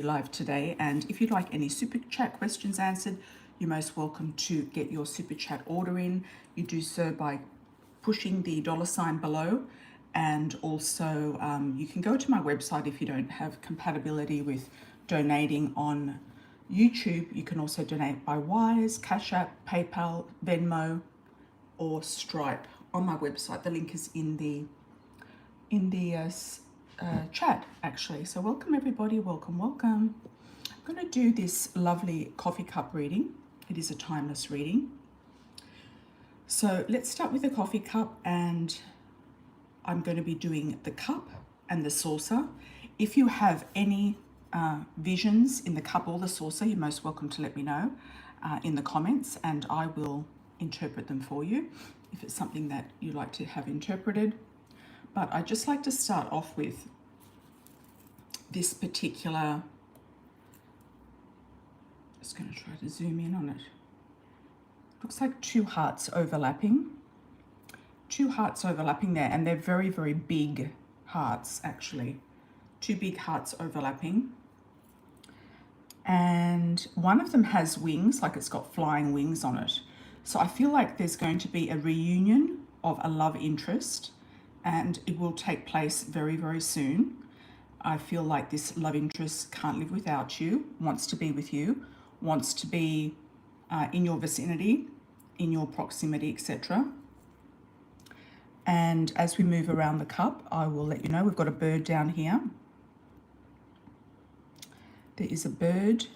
live today, and if you'd like any super chat questions answered, you're most welcome to get your super chat order in. You do so by pushing the $sign below, and also you can go to my website if you don't have compatibility with donating on YouTube. You can also donate by Wise, Cash App, PayPal, Venmo, or Stripe on my website. The link is in the chat actually. So welcome everybody, welcome. I'm going to do this lovely coffee cup reading. It is a timeless reading. So let's start with the coffee cup, and I'm going to be doing the cup and the saucer. If you have any visions in the cup or the saucer, you're most welcome to let me know in the comments, and I will interpret them for you if it's something that you like to have interpreted. But I'd just like to start off with this particular, just going to try to zoom in on it. Looks like two hearts overlapping there, and they're very, very big hearts actually. Two big hearts overlapping. And one of them has wings, like it's got flying wings on it. So I feel like there's going to be a reunion of a love interest, and it will take place very, very soon. I feel like this love interest can't live without you, wants to be with you, wants to be in your vicinity, in your proximity, etc. And as we move around the cup, I will let you know. We've got a bird down here. There is a bird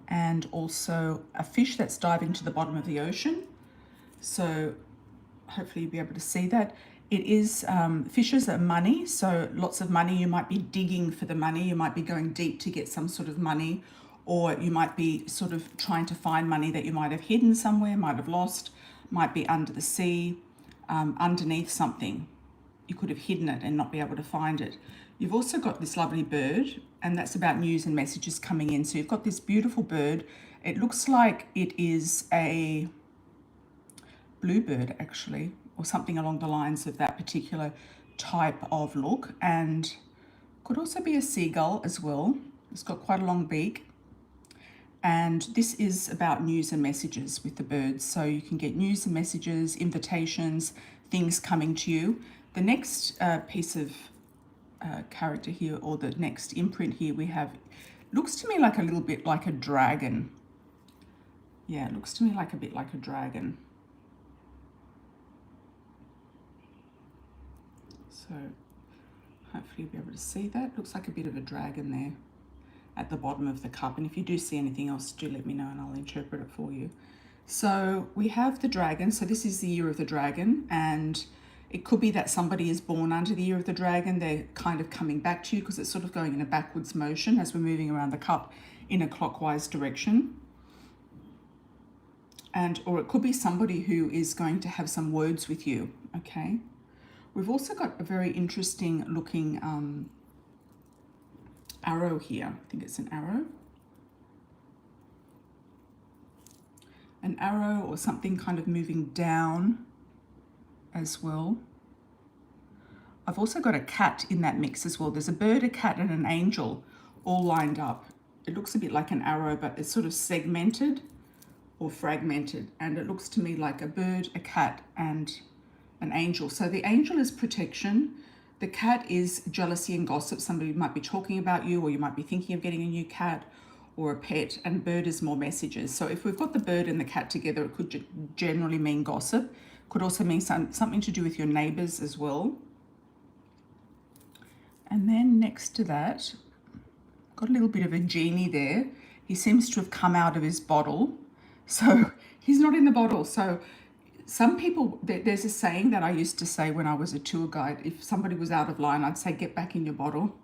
and also a fish that's diving to the bottom of the ocean. So hopefully you'll be able to see that. It is fishes are money, so lots of money. You might be digging for the money. You might be going deep to get some sort of money, or you might be sort of trying to find money that you might have hidden somewhere, might have lost, might be under the sea, underneath something. You could have hidden it and not be able to find it. You've also got this lovely bird, and that's about news and messages coming in. So you've got this beautiful bird. It looks like it is a bluebird actually, or something along the lines of that particular type of look, and could also be a seagull as well. It's got quite a long beak, and this is about news and messages with the birds. So you can get news and messages, invitations, things coming to you. The next piece of character here, or the next imprint here we have, looks to me like a little bit like a dragon. Yeah, it looks to me like a bit like a dragon. So hopefully you'll be able to see that. Looks like a bit of a dragon there at the bottom of the cup. And if you do see anything else, do let me know and I'll interpret it for you. So we have the dragon. So this is the year of the dragon, and it could be that somebody is born under the year of the dragon. They're kind of coming back to you because it's sort of going in a backwards motion as we're moving around the cup in a clockwise direction. And, or it could be somebody who is going to have some words with you, okay? We've also got a very interesting looking arrow here. I think it's an arrow. An arrow or something kind of moving down as well. I've also got a cat in that mix as well. There's a bird, a cat, and an angel all lined up. It looks a bit like an arrow, but it's sort of segmented or fragmented. And it looks to me like a bird, a cat, and an angel. So the angel is protection. The cat is jealousy and gossip. Somebody might be talking about you, or you might be thinking of getting a new cat or a pet, and bird is more messages. So if we've got the bird and the cat together, it could generally mean gossip. Could also mean something to do with your neighbors as well. And then next to that, got a little bit of a genie there. He seems to have come out of his bottle. So he's not in the bottle. So some people, there's a saying that I used to say when I was a tour guide. If somebody was out of line, I'd say, get back in your bottle.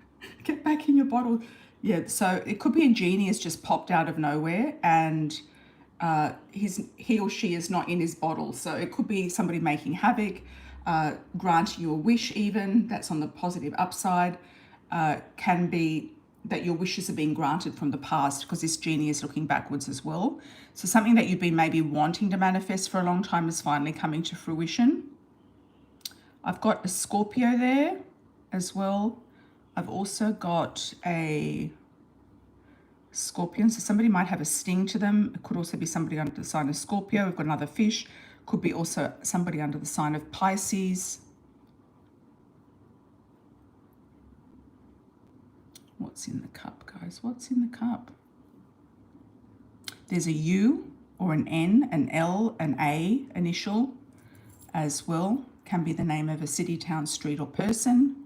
Get back in your bottle. Yeah, so it could be a genie has just popped out of nowhere, and he or she is not in his bottle. So it could be somebody making havoc, granting you a wish even. That's on the positive upside. Can be that your wishes are being granted from the past, because this genie is looking backwards as well. So something that you've been maybe wanting to manifest for a long time is finally coming to fruition. I've got a Scorpio there as well. I've also got a Scorpion, so somebody might have a sting to them. It could also be somebody under the sign of Scorpio. We've got another fish. Could be also somebody under the sign of Pisces. What's in the cup, guys? What's in the cup? There's a U or an N, an L, an A initial as well. Can be the name of a city, town, street, or person.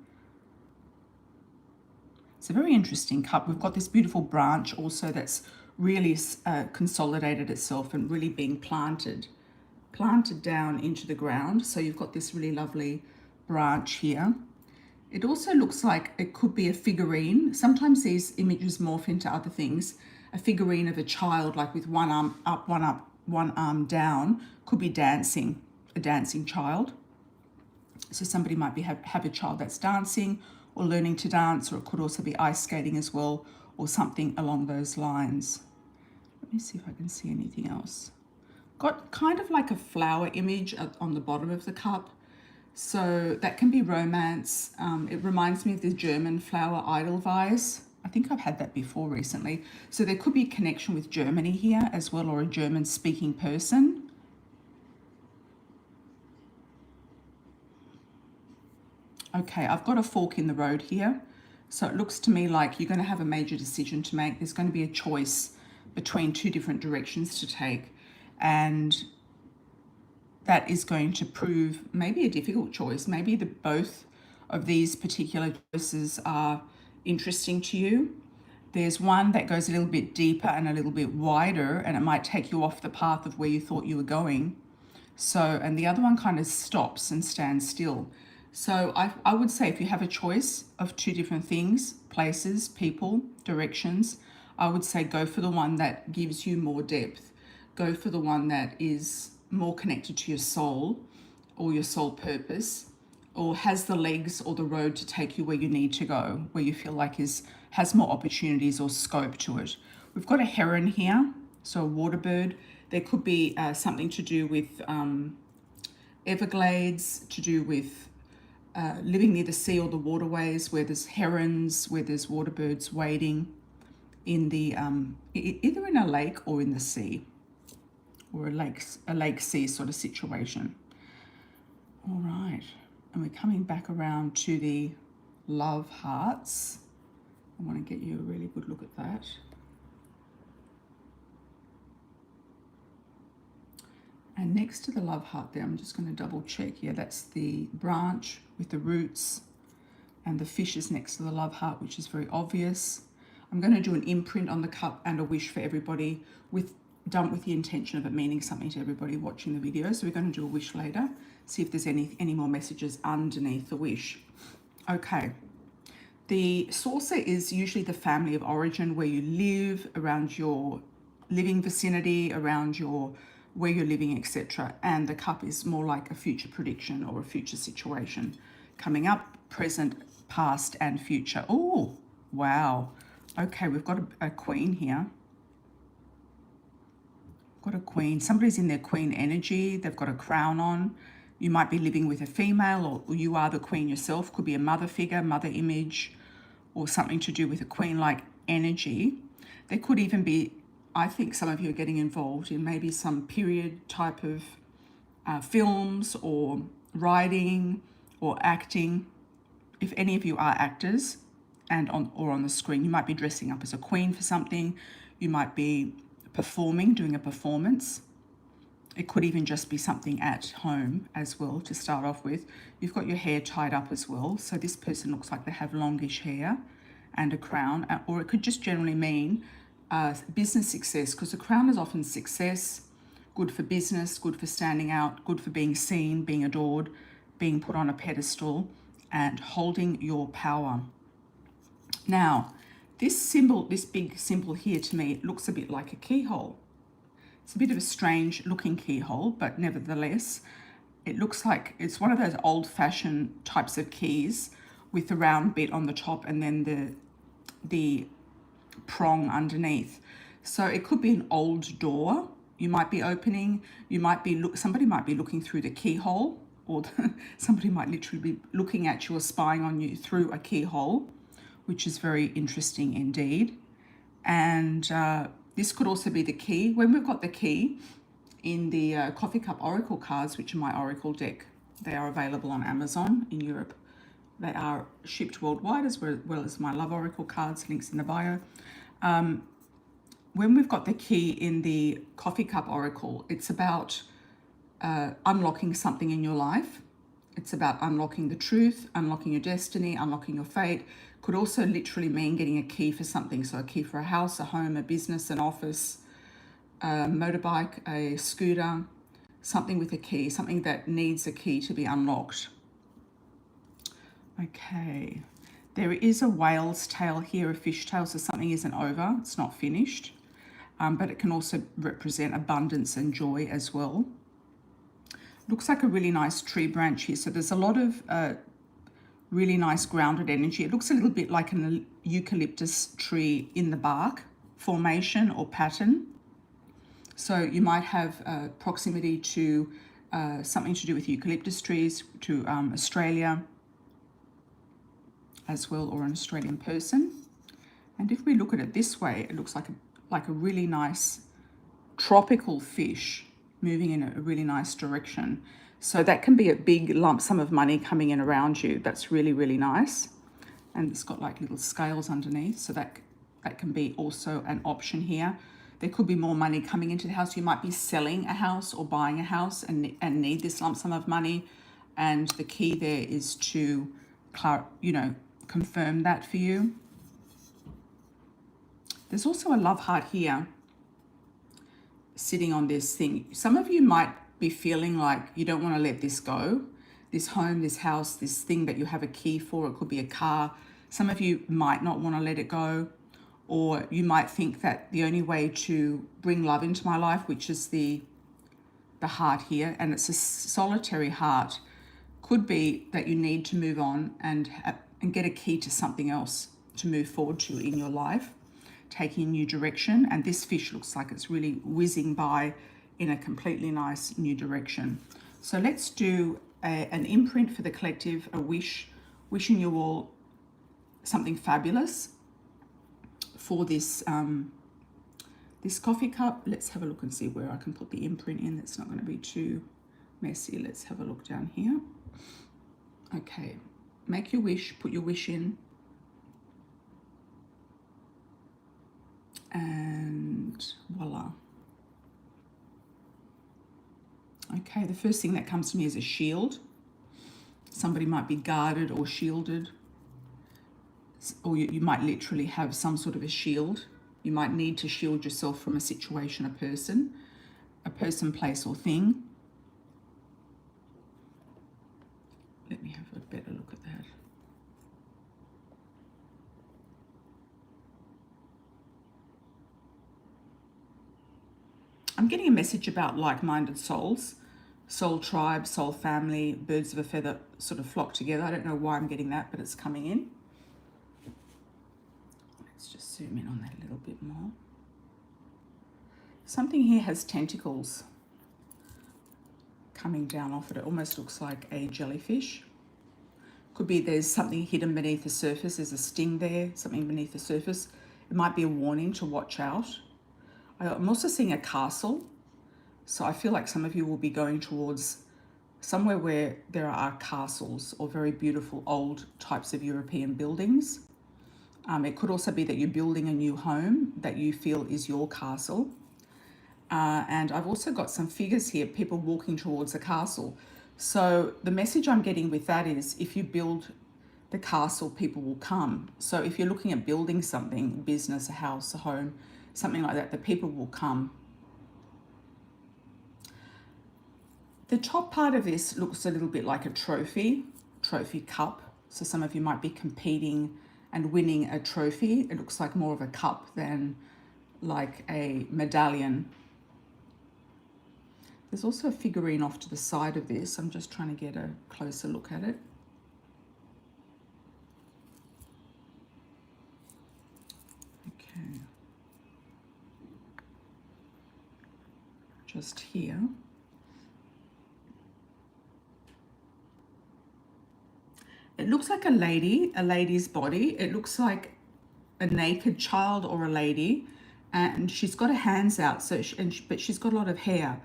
It's a very interesting cup. We've got this beautiful branch also that's really consolidated itself and really being planted down into the ground. So you've got this really lovely branch here. It also looks like it could be a figurine. Sometimes these images morph into other things. A figurine of a child, like with one arm up, one arm down, could be dancing, a dancing child. So somebody might be have a child that's dancing or learning to dance, or it could also be ice skating as well, or something along those lines. Let me see if I can see anything else. Got kind of like a flower image on the bottom of the cup. So that can be romance. It reminds me of the German flower Edelweiss. I think I've had that before recently. So there could be a connection with Germany here as well, or a German speaking person. Okay, I've got a fork in the road here. So it looks to me like you're going to have a major decision to make. There's going to be a choice between two different directions to take. And that is going to prove maybe a difficult choice. Maybe both of these particular choices are interesting to you. There's one that goes a little bit deeper and a little bit wider, and it might take you off the path of where you thought you were going. So, and the other one kind of stops and stands still. So I would say if you have a choice of two different things, places, people, directions, I would say go for the one that gives you more depth. Go for the one that is more connected to your soul or your soul purpose, or has the legs or the road to take you where you need to go, where you feel like has more opportunities or scope to it. We've got a heron here, so a water bird. There could be something to do with Everglades, to do with living near the sea or the waterways where there's herons, where there's water birds wading in the either in a lake or in the sea, or a lake sea sort of situation. All right, and we're coming back around to the love hearts. I want to get you a really good look at that. And next to the love heart there, I'm just going to double check. Yeah, that's the branch with the roots, and the fish is next to the love heart, which is very obvious. I'm going to do an imprint on the cup and a wish for everybody, done with the intention of it meaning something to everybody watching the video. So we're going to do a wish later, see if there's any more messages underneath the wish. Okay. The saucer is usually the family of origin, where you live, around your living vicinity, around where you're living, etc. And the cup is more like a future prediction or a future situation coming up, present, past, and future. Oh, wow. Okay, we've got a queen here. Got a queen. Somebody's in their queen energy. They've got a crown on. You might be living with a female, or you are the queen yourself. Could be a mother figure, mother image, or something to do with a queen-like energy. There could even be, I think some of you are getting involved in maybe some period type of films or writing or acting. If any of you are actors or on the screen, you might be dressing up as a queen for something. You might be performing, doing a performance. It could even just be something at home as well to start off with. You've got your hair tied up as well. So this person looks like they have longish hair and a crown, or it could just generally mean business success, because the crown is often success, good for business, good for standing out, good for being seen, being adored, being put on a pedestal, and holding your power. Now, this symbol, this big symbol here, to me, it looks a bit like a keyhole. It's a bit of a strange looking keyhole, but nevertheless, it looks like it's one of those old-fashioned types of keys with the round bit on the top and then the prong underneath. So it could be an old door you might be opening. Somebody might be looking through the keyhole, or somebody might literally be looking at you or spying on you through a keyhole, which is very interesting indeed. And this could also be the key. When we've got the key in the coffee cup oracle cards, which are my oracle deck, they are available on Amazon in Europe. They are shipped worldwide, as well as my love oracle cards, links in the bio. When we've got the key in the coffee cup oracle, it's about unlocking something in your life. It's about unlocking the truth, unlocking your destiny, unlocking your fate. Could also literally mean getting a key for something. So a key for a house, a home, a business, an office, a motorbike, a scooter, something with a key, something that needs a key to be unlocked. Okay, there is a whale's tail here, a fish tail, so something isn't over, it's not finished. But it can also represent abundance and joy as well. Looks like a really nice tree branch here. So there's a lot of really nice grounded energy. It looks a little bit like an eucalyptus tree in the bark formation or pattern. So you might have proximity to something to do with eucalyptus trees, to Australia as well, or an Australian person. And if we look at it this way, it looks like a really nice tropical fish moving in a really nice direction. So that can be a big lump sum of money coming in around you. That's really, really nice. And it's got like little scales underneath. So that can be also an option here. There could be more money coming into the house. You might be selling a house or buying a house and need this lump sum of money. And the key there is to, confirm that for you. There's also a love heart here sitting on this thing. Some of you might be feeling like you don't want to let this go. This home, this house, this thing that you have a key for. It could be a car. Some of you might not want to let it go. Or you might think that the only way to bring love into my life, which is the heart here, and it's a solitary heart, could be that you need to move on and get a key to something else to move forward to in your life, taking a new direction. And this fish looks like it's really whizzing by in a completely nice new direction. So let's do an imprint for the collective, a wish, wishing you all something fabulous for this this coffee cup. Let's have a look and see where I can put the imprint in. That's not going to be too messy. Let's have a look down here. Okay, make your wish, put your wish in. And voila. Okay, the first thing that comes to me is a shield. Somebody might be guarded or shielded, or you might literally have some sort of a shield. You might need to shield yourself from a situation, a person, place, or thing. Let me have a better look at that. I'm getting a message about like-minded souls, soul tribe, soul family, birds of a feather sort of flock together. I don't know why I'm getting that, but it's coming in. Let's just zoom in on that a little bit more. Something here has tentacles coming down off it. It almost looks like a jellyfish. Could be there's something hidden beneath the surface. There's a sting there, something beneath the surface. It might be a warning to watch out. I'm also seeing a castle. So I feel like some of you will be going towards somewhere where there are castles or very beautiful old types of European buildings. It could also be that you're building a new home that you feel is your castle. And I've also got some figures here, people walking towards a castle. So the message I'm getting with that is if you build the castle, people will come. So if you're looking at building something, business, a house, a home, something like that, the people will come. The top part of this looks a little bit like a trophy cup. So some of you might be competing and winning a trophy. It looks like more of a cup than like a medallion. There's also a figurine off to the side of this. I'm just trying to get a closer look at it. Okay. Just here. It looks like a lady's body. It looks like a naked child or a lady, and she's got her hands out. So, but she's got a lot of hair.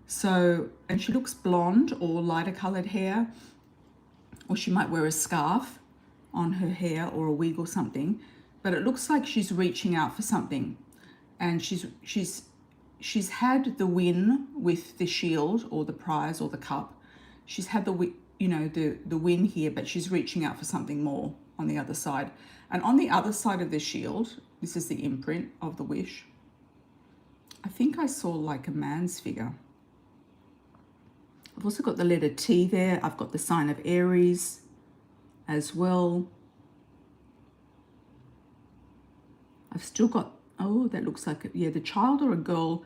So, and she looks blonde or lighter colored hair, or she might wear a scarf on her hair or a wig or something. But it looks like she's reaching out for something, and she's had the win with the shield or the prize or the cup. She's had the win here, but she's reaching out for something more on the other side. And on the other side of the shield, this is the imprint of the wish. I think I saw like a man's figure. I've also got the letter T there. I've got the sign of Aries as well. I've still got, oh, that looks like, yeah, the child or a girl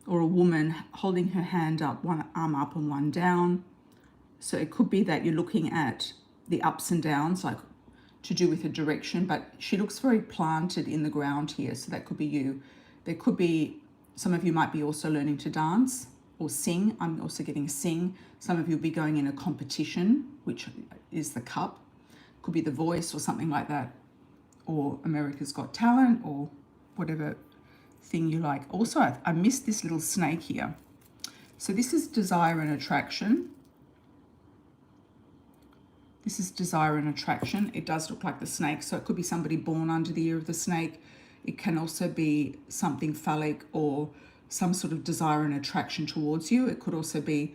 or a woman holding her hand up, one arm up and one down. So it could be that you're looking at the ups and downs, like to do with a direction, but she looks very planted in the ground here. So that could be you. There could be, some of you might be also learning to dance or sing. I'm also getting sing. Some of you will be going in a competition, which is the cup. Could be The Voice or something like that, or America's Got Talent, or whatever thing you like. Also, I missed this little snake here. So this is desire and attraction. This is desire and attraction. It does look like the snake, so it could be somebody born under the ear of the snake. It can also be something phallic or some sort of desire and attraction towards you. It could also be,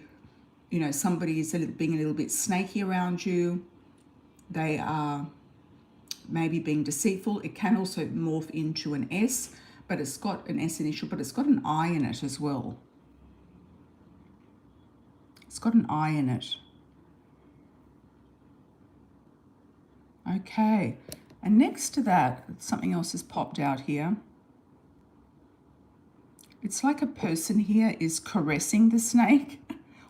you know, somebody is being a little bit snaky around you. They are maybe being deceitful. It can also morph into an S, but it's got an S initial, but it's got an I in it as well. It's got an I in it. Okay, and next to that, something else has popped out here. It's like a person here is caressing the snake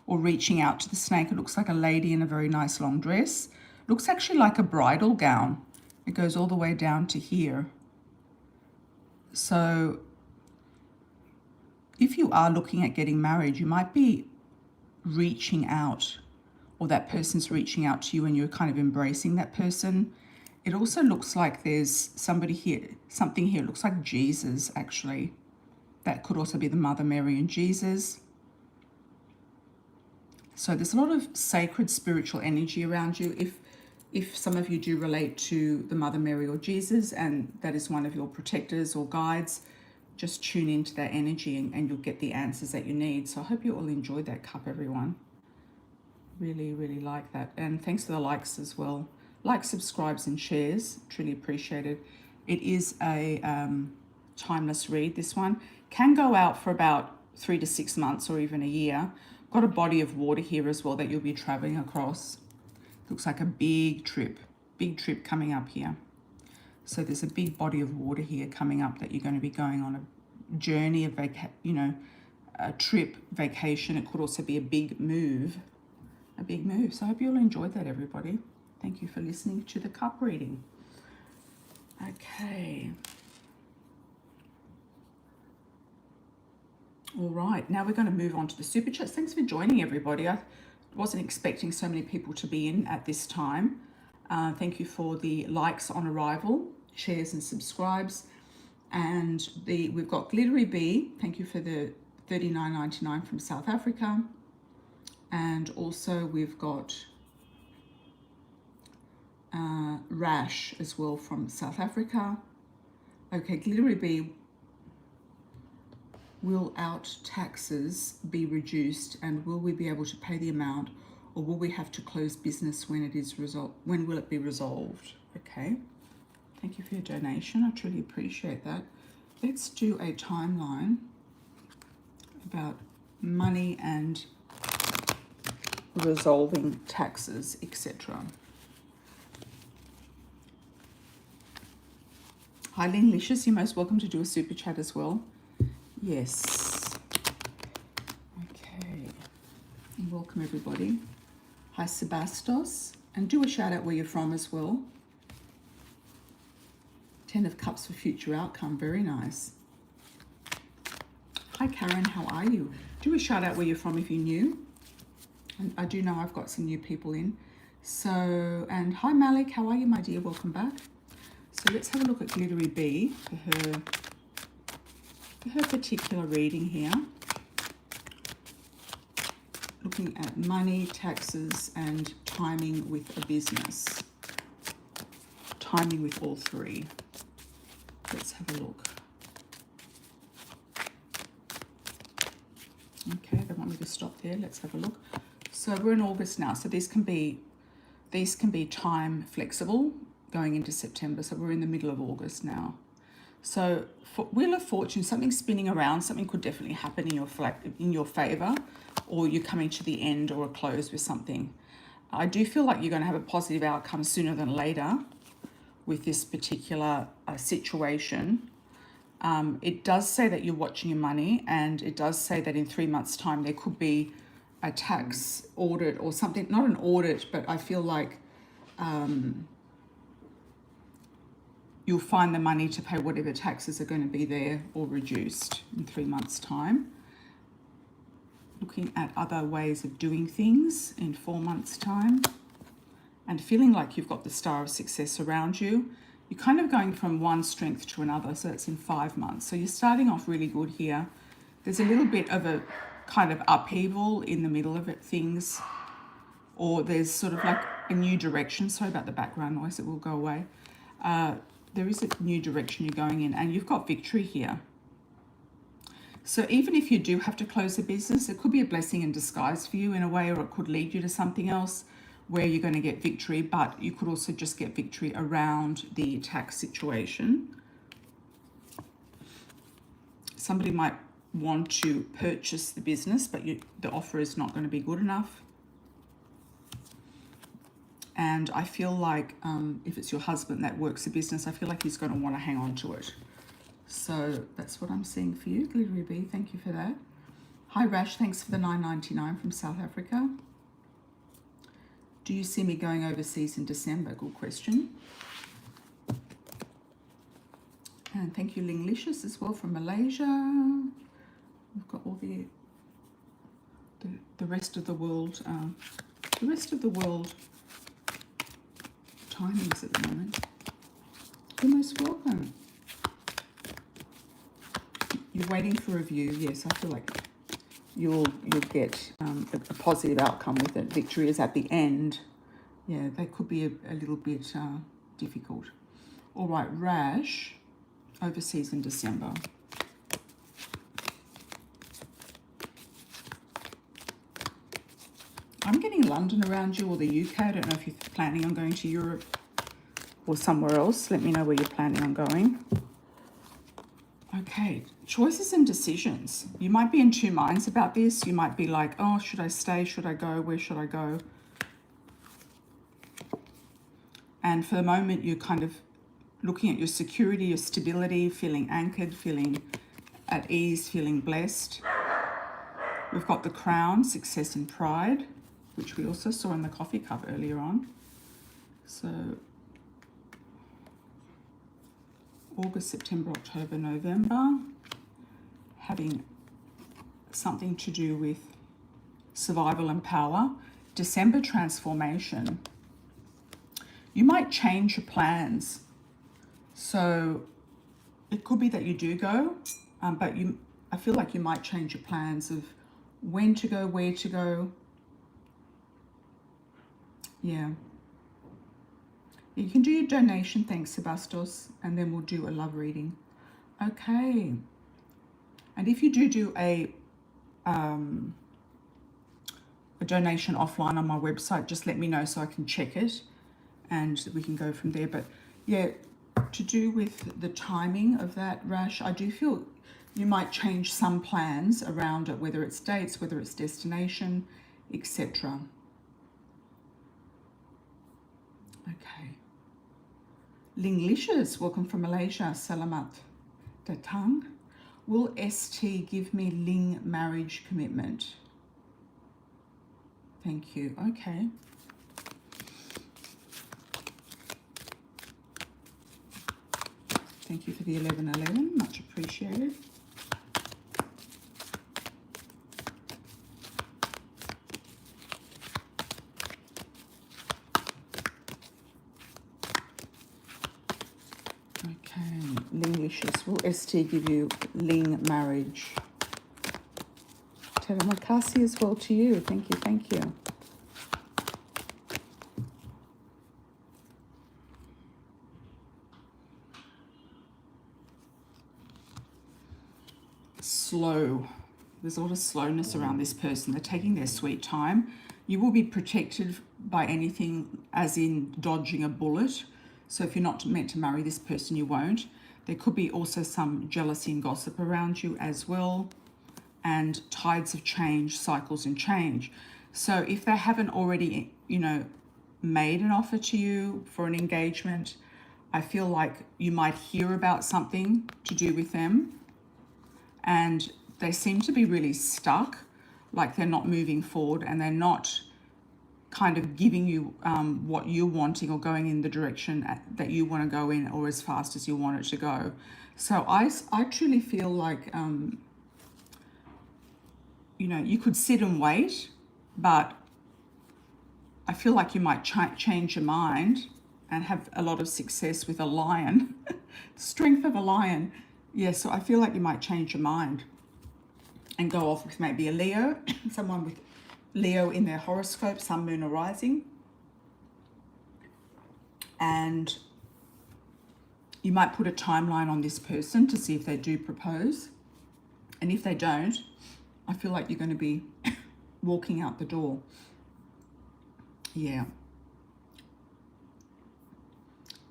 or reaching out to the snake. It looks like a lady in a very nice long dress. Looks actually like a bridal gown. It goes all the way down to here. So if you are looking at getting married, you might be reaching out, or that person's reaching out to you and you're kind of embracing that person. It also looks like there's somebody here, something here. It looks like Jesus, actually. That could also be the Mother Mary and Jesus. So there's a lot of sacred spiritual energy around you. If some of you do relate to the Mother Mary or Jesus, and that is one of your protectors or guides, just tune into that energy and you'll get the answers that you need. So I hope you all enjoyed that cup, everyone. Really, really like that. And thanks for the likes as well. Like, subscribes and shares. Truly appreciated. It is a timeless read, this one. Can go out for about 3 to 6 months or even a year. Got a body of water here as well that you'll be traveling across. Looks like a big trip coming up here. So there's a big body of water here coming up that you're going to be going on a journey, a trip, vacation. It could also be a big move. So I hope you all enjoyed that, everybody. Thank you for listening to the cup reading. Okay. All right, now we're going to move on to the super chats. Thanks for joining, everybody. I wasn't expecting so many people to be in at this time. Thank you for the likes on arrival, shares and subscribes. And we've got Glittery Bee. Thank you for the $39.99 from South Africa. And also we've got Rash as well from South Africa. Okay, Glittery Bee. Will out taxes be reduced, and will we be able to pay the amount, or will we have to close business when it is resolved? When will it be resolved? Okay, thank you for your donation. I truly appreciate that. Let's do a timeline about money and resolving taxes, etc. Hi, Lynn Licious, you're most welcome to do a super chat as well. Yes. Okay. And welcome, everybody. Hi, Sebastos. And do a shout out where you're from as well. 10 of Cups for future outcome. Very nice. Hi, Karen. How are you? Do a shout out where you're from if you're new. And I do know I've got some new people in. So, and hi, Malik. How are you, my dear? Welcome back. So let's have a look at Glittery B for her particular reading here. Looking at money, taxes, and timing with a business. Timing with all three. Let's have a look. Okay, they want me to stop there. Let's have a look. So we're in August now. So these can be time flexible going into September. So we're in the middle of August now. So for Wheel of Fortune, something spinning around, something could definitely happen in your favor, or you're coming to the end or a close with something. I do feel like you're going to have a positive outcome sooner than later with this particular situation. It does say that you're watching your money, and it does say that in 3 months' time there could be a tax audit or something, not an audit, but I feel like you'll find the money to pay whatever taxes are going to be there or reduced in 3 months' time. Looking at other ways of doing things in 4 months' time, and feeling like you've got the star of success around you. You're kind of going from one strength to another, so it's in 5 months. So you're starting off really good here. There's a little bit of a kind of upheaval in the middle of it, things, or there's sort of like a new direction. Sorry about the background noise, it will go away. There is a new direction you're going in, and you've got victory here. So even if you do have to close a business, it could be a blessing in disguise for you in a way, or it could lead you to something else where you're going to get victory, but you could also just get victory around the tax situation. Somebody might want to purchase the business, but the offer is not going to be good enough. And I feel like if it's your husband that works the business, I feel like he's going to want to hang on to it. So that's what I'm seeing for you, Glittery B. Thank you for that. Hi, Rash. Thanks for the $9.99 from South Africa. Do you see me going overseas in December? Good question. And thank you, Linglicious, as well from Malaysia. We've got all the rest of the world. The rest of the world timings at the moment. You're most welcome. You're waiting for a review. Yes, I feel like you'll get a positive outcome with it. Victory is at the end. Yeah, they could be a little bit difficult. All right, Rash, overseas in December. I'm getting London around you, or the UK. I don't know if you're planning on going to Europe or somewhere else. Let me know where you're planning on going. Okay, choices and decisions. You might be in two minds about this. You might be like, oh, should I stay? Should I go? Where should I go? And for the moment, you're kind of looking at your security, your stability, feeling anchored, feeling at ease, feeling blessed. We've got the Crown, success and pride, which we also saw in the coffee cup earlier on. So August, September, October, November, having something to do with survival and power. December, transformation. You might change your plans. So it could be that you do go, but I feel like you might change your plans of when to go, where to go. Yeah. You can do your donation, thanks, Sebastos, and then we'll do a love reading. Okay. And if you do a donation offline on my website, just let me know so I can check it and we can go from there. But yeah, to do with the timing of that, Rash, I do feel you might change some plans around it, whether it's dates, whether it's destination, etc. Okay. Linglicious, welcome from Malaysia. Salamat datang. Will ST give me Ling marriage commitment? Thank you. Okay. Thank you for the 1111. Much appreciated. Precious. Will ST give you Ling marriage? Terima kasih as well to you. Thank you, thank you. Slow. There's a lot of slowness around this person. They're taking their sweet time. You will be protected by anything, as in dodging a bullet. So if you're not meant to marry this person, you won't. There could be also some jealousy and gossip around you as well. And tides of change, cycles and change. So if they haven't already, you know, made an offer to you for an engagement, I feel like you might hear about something to do with them. And they seem to be really stuck, like they're not moving forward and they're not kind of giving you what you're wanting or going in the direction that you want to go in or as fast as you want it to go. So I truly feel like, you know, you could sit and wait, but I feel like you might change your mind and have a lot of success with a lion. Strength of a lion. Yeah, so I feel like you might change your mind and go off with maybe a Leo, someone with Leo in their horoscope, sun, moon or rising. And you might put a timeline on this person to see if they do propose. And if they don't, I feel like you're going to be walking out the door. Yeah.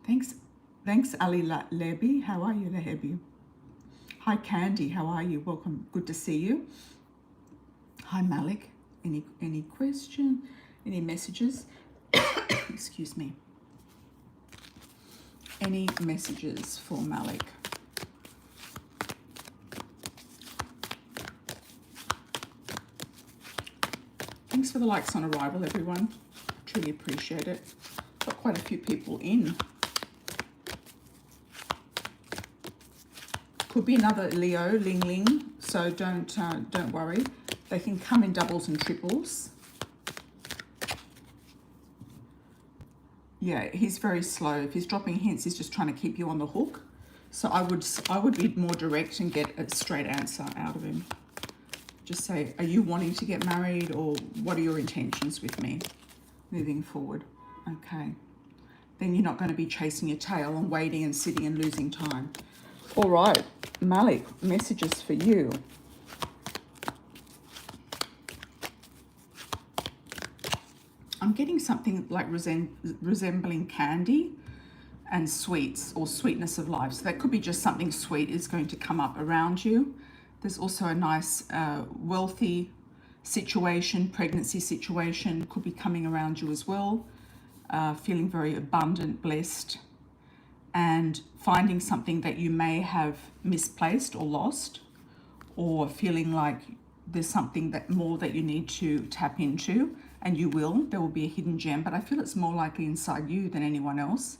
Thanks, Ali Lebi. How are you, Lebi? Hi, Candy. How are you? Welcome. Good to see you. Hi, Malik. Any question? Any messages? Excuse me. Any messages for Malik? Thanks for the likes on arrival, everyone. Truly appreciate it. Got quite a few people in. Could be another Leo, Ling Ling, so don't worry. They can come in doubles and triples. Yeah, he's very slow. If he's dropping hints, he's just trying to keep you on the hook. So I would be more direct and get a straight answer out of him. Just say, are you wanting to get married, or what are your intentions with me moving forward? Okay. Then you're not going to be chasing your tail and waiting and sitting and losing time. All right, Malik, messages for you. I'm getting something like resembling candy and sweets or sweetness of life. So that could be just something sweet is going to come up around you. There's also a nice wealthy situation, pregnancy situation could be coming around you as well. Feeling very abundant, blessed, and finding something that you may have misplaced or lost, or feeling like there's something that more that you need to tap into, and you will. There will be a hidden gem, but I feel it's more likely inside you than anyone else.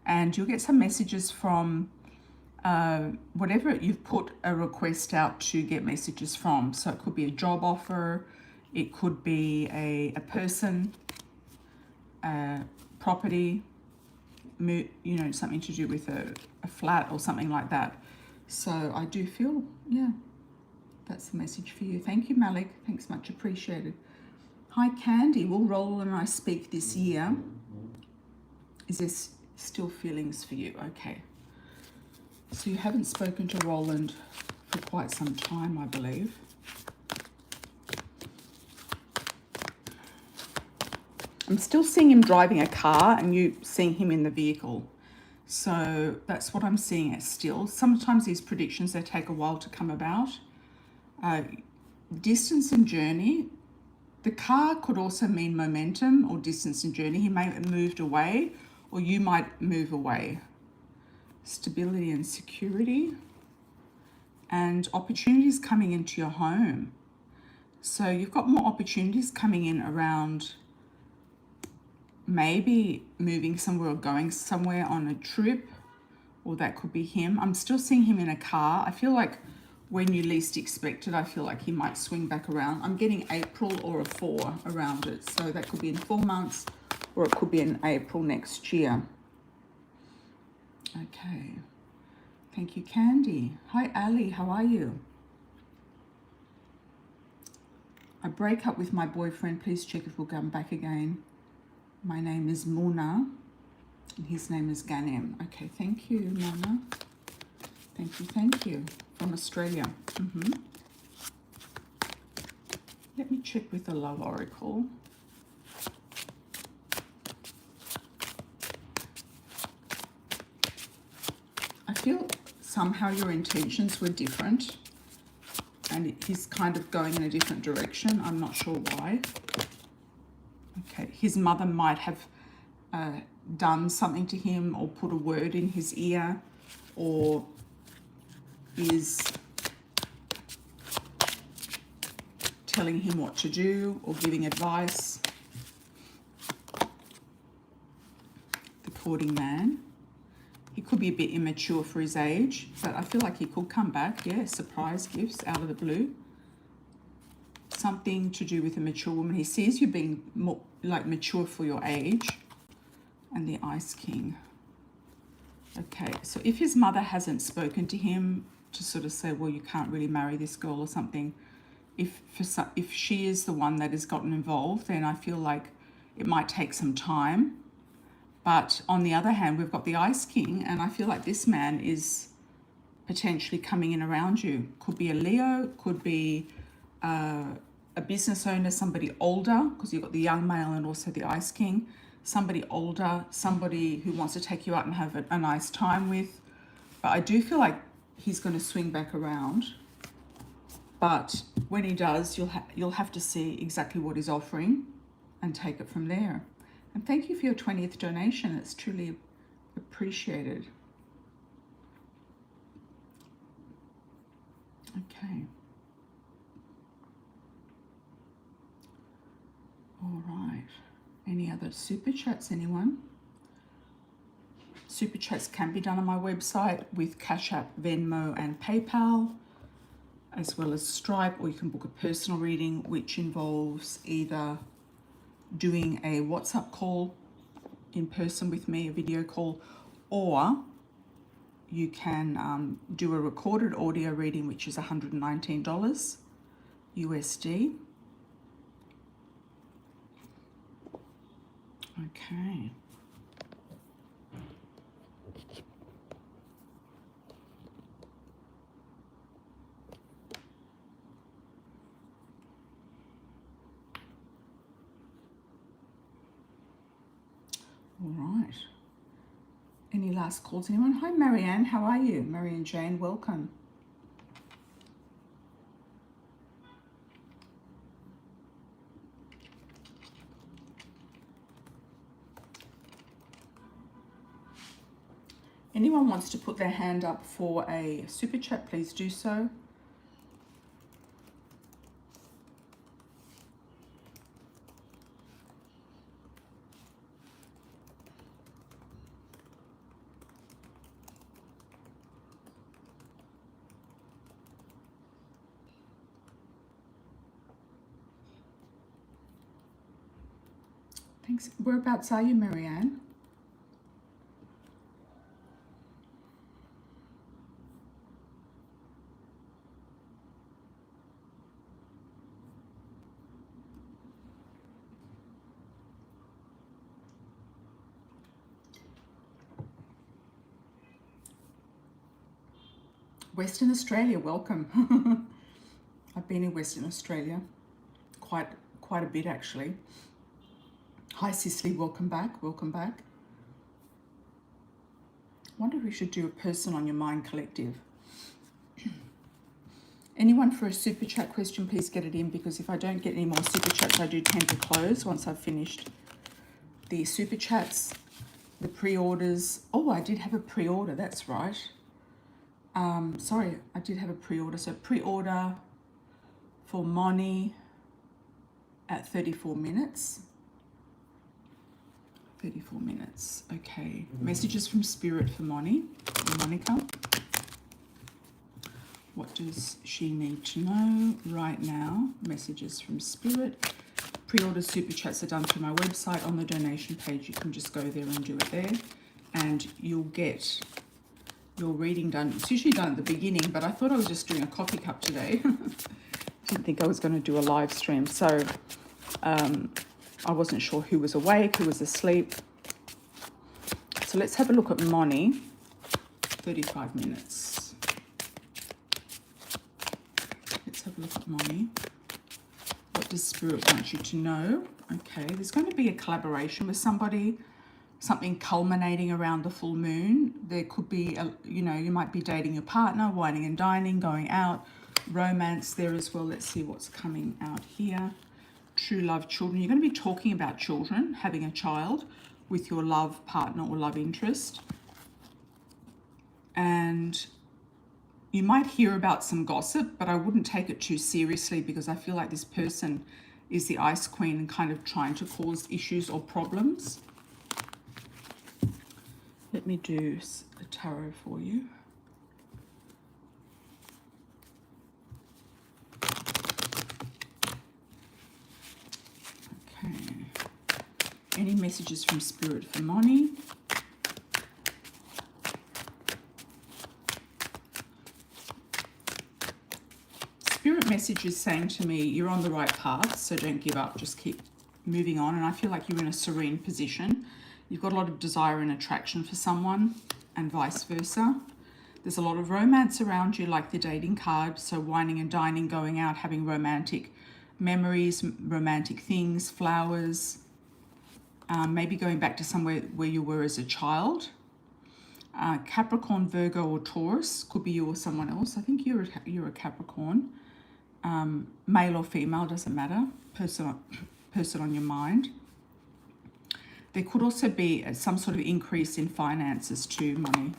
And you'll get some messages from whatever you've put a request out to get messages from. So it could be a job offer, it could be a person, property, you know, something to do with a flat or something like that. So I do feel, yeah, that's the message for you. Thank you, Malik. Thanks, much appreciated. Hi, Candy. Will Roland and I speak this year? Is this still feelings for you? Okay. So you haven't spoken to Roland for quite some time, I believe. I'm still seeing him driving a car and you seeing him in the vehicle. So that's what I'm seeing as still. Sometimes these predictions, they take a while to come about. Distance and journey. The car could also mean momentum or distance and journey. He may have moved away or you might move away. Stability and security. And opportunities coming into your home. So you've got more opportunities coming in around maybe moving somewhere or going somewhere on a trip, or that could be him. I'm still seeing him in a car. I feel like when you least expect it, I feel like he might swing back around. I'm getting April or a 4 around it. So that could be in 4 months or it could be in April next year. Okay. Thank you, Candy. Hi, Ali. How are you? I break up with my boyfriend. Please check if we'll come back again. My name is Mona, and his name is Ganem. Okay, thank you, Mona. Thank you. From Australia. Let me check with the Love Oracle. I feel somehow your intentions were different and he's kind of going in a different direction. I'm not sure why. Okay, his mother might have done something to him or put a word in his ear or is telling him what to do or giving advice. The courting man. He could be a bit immature for his age, but I feel like he could come back. Yeah, surprise gifts out of the blue. Something to do with a mature woman. He sees you being more like mature for your age. And the Ice King. Okay, so if his mother hasn't spoken to him to sort of say, well, you can't really marry this girl or something, if she is the one that has gotten involved, then I feel like it might take some time. But on the other hand, we've got the Ice King, and I feel like this man is potentially coming in around you. Could be a Leo, could be a business owner, somebody older, because you've got the young male and also the Ice King. Somebody older, somebody who wants to take you out and have a nice time with. But I do feel like he's going to swing back around. But when he does, you'll have to see exactly what he's offering and take it from there. And thank you for your 20th donation. It's truly appreciated. Okay. All right. Any other super chats, anyone? Super chats can be done on my website with Cash App, Venmo, and PayPal, as well as Stripe, or you can book a personal reading, which involves either doing a WhatsApp call in person with me, a video call, or you can do a recorded audio reading, which is $119 USD. Okay. All right. Any last calls, anyone? Hi, Marianne. How are you? Marianne Jane, welcome. Anyone wants to put their hand up for a super chat, please do so. Thanks. Whereabouts are you, Marianne? Western Australia, welcome. I've been in Western Australia quite a bit actually. Hi Cicely, welcome back, welcome back. Wonder if we should do a person on your mind collective. Anyone for a super chat question, please get it in, because if I don't get any more super chats, I do tend to close once I've finished the super chats, the pre-orders. Oh, I did have a pre-order, that's right. Sorry, I did have a pre-order. So pre-order for Moni at 34 minutes. 34 minutes, okay. Messages from Spirit for Moni, Monica. What does she need to know right now? Messages from Spirit. Pre-order super chats are done through my website. On the donation page, you can just go there and do it there. And you'll get your reading done. It's usually done at the beginning, but I thought I was just doing a coffee cup today. Didn't think I was going to do a live stream, so I wasn't sure who was awake, who was asleep. So let's have a look at Moni. 35 minutes. Let's have a look at Moni. What does Spirit want you to know? Okay, there's going to be a collaboration with somebody, something culminating around the full moon. There could be, you know, you might be dating your partner, wining and dining, going out, romance there as well. Let's see what's coming out here. True love, children. You're going to be talking about children, having a child with your love partner or love interest. And you might hear about some gossip, but I wouldn't take it too seriously because I feel like this person is the Ice Queen and kind of trying to cause issues or problems. Let me do a tarot for you. Okay. Any messages from Spirit for Moni? Spirit message is saying to me, you're on the right path, so don't give up, just keep moving on. And I feel like you're in a serene position. You've got a lot of desire and attraction for someone, and vice versa. There's a lot of romance around you, like the dating card. So wining and dining, going out, having romantic memories, romantic things, flowers. Maybe going back to somewhere where you were as a child. Capricorn, Virgo, or Taurus. Could be you or someone else. I think you're a Capricorn. Male or female, doesn't matter. Person on your mind. There could also be some sort of increase in finances too, Money.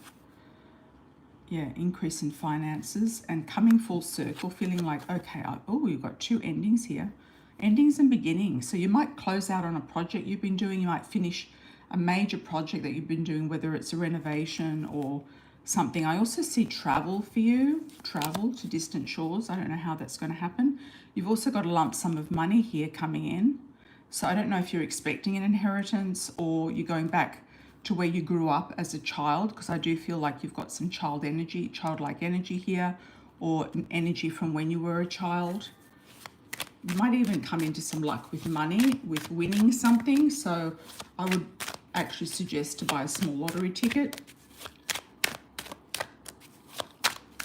Yeah, increase in finances and coming full circle, feeling like, okay, oh, you've got two endings here. Endings and beginnings. So you might close out on a project you've been doing. You might finish a major project that you've been doing, whether it's a renovation or something. I also see travel for you, travel to distant shores. I don't know how that's going to happen. You've also got a lump sum of money here coming in. So I don't know if you're expecting an inheritance or you're going back to where you grew up as a child, because I do feel like you've got some childlike energy here, or energy from when you were a child. You might even come into some luck with money, with winning something. So I would actually suggest to buy a small lottery ticket.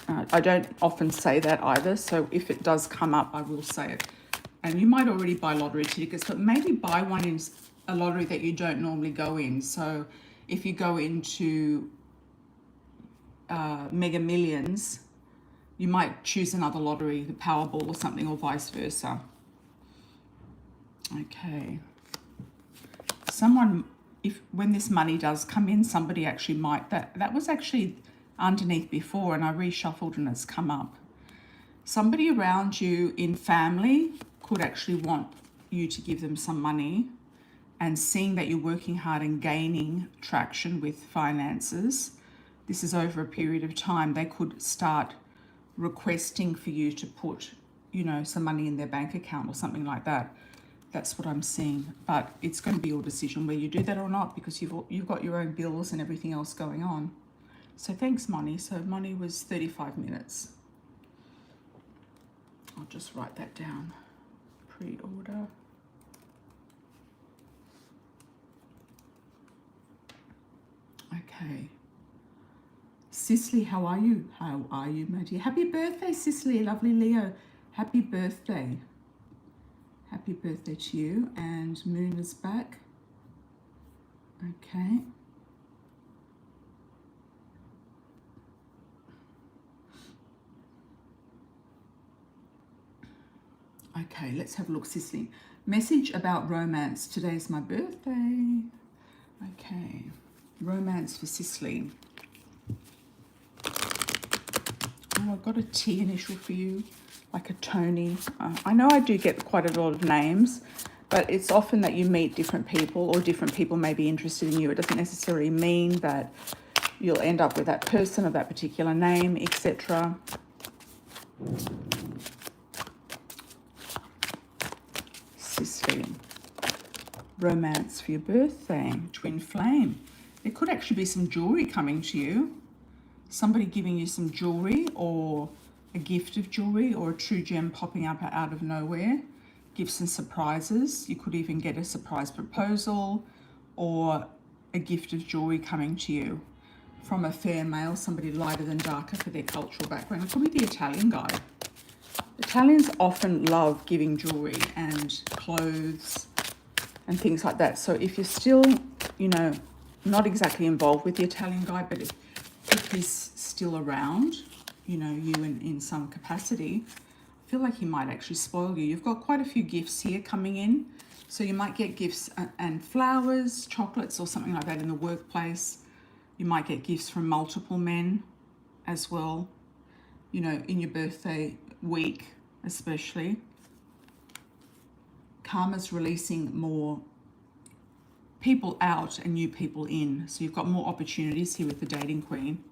I don't often say that either, so if it does come up, I will say it. And you might already buy lottery tickets, but maybe buy one in a lottery that you don't normally go in. So if you go into Mega Millions, you might choose another lottery, the Powerball or something, or vice versa. Okay. Someone, when this money does come in, somebody actually might, that was actually underneath before and I reshuffled and it's come up. Somebody around you in family could actually want you to give them some money, and seeing that you're working hard and gaining traction with finances, this is over a period of time, they could start requesting for you to put, you know, some money in their bank account or something like that. That's what I'm seeing, but it's going to be your decision whether you do that or not, because you've got your own bills and everything else going on. So thanks, Moni. So Moni was 35 minutes. I'll just write that down. Pre-order. Okay. Cicely, how are you? How are you, my dear? Happy birthday, Cicely. Lovely Leo. Happy birthday. Happy birthday to you. And Moon is back. Okay. Okay, let's have a look, Cicely. Message about romance. Today's my birthday. Okay. Romance for Cicely. Oh, I've got a T initial for you, like a Tony. I know I do get quite a lot of names, but it's often that you meet different people, or different people may be interested in you. It doesn't necessarily mean that you'll end up with that person of that particular name, etc. Cicely. Romance for your birthday. Twin flame. There could actually be some jewelry coming to you. somebody giving you some jewelry or a gift of jewelry or a true gem popping up out of nowhere. Gifts and surprises. You could even get a surprise proposal or a gift of jewelry coming to you from a fair male, somebody lighter than darker for their cultural background. It could be the Italian guy. Italians often love giving jewelry and clothes and things like that. So if you're still, you know, not exactly involved with the Italian guy, but if he's still around, you know, you in some capacity, I feel like he might actually spoil you. You've got quite a few gifts here coming in. So you might get gifts and flowers, chocolates or something like that in the workplace. You might get gifts from multiple men as well, you know, in your birthday week especially. Karma's releasing more people out and new people in. So you've got more opportunities here with the dating queen.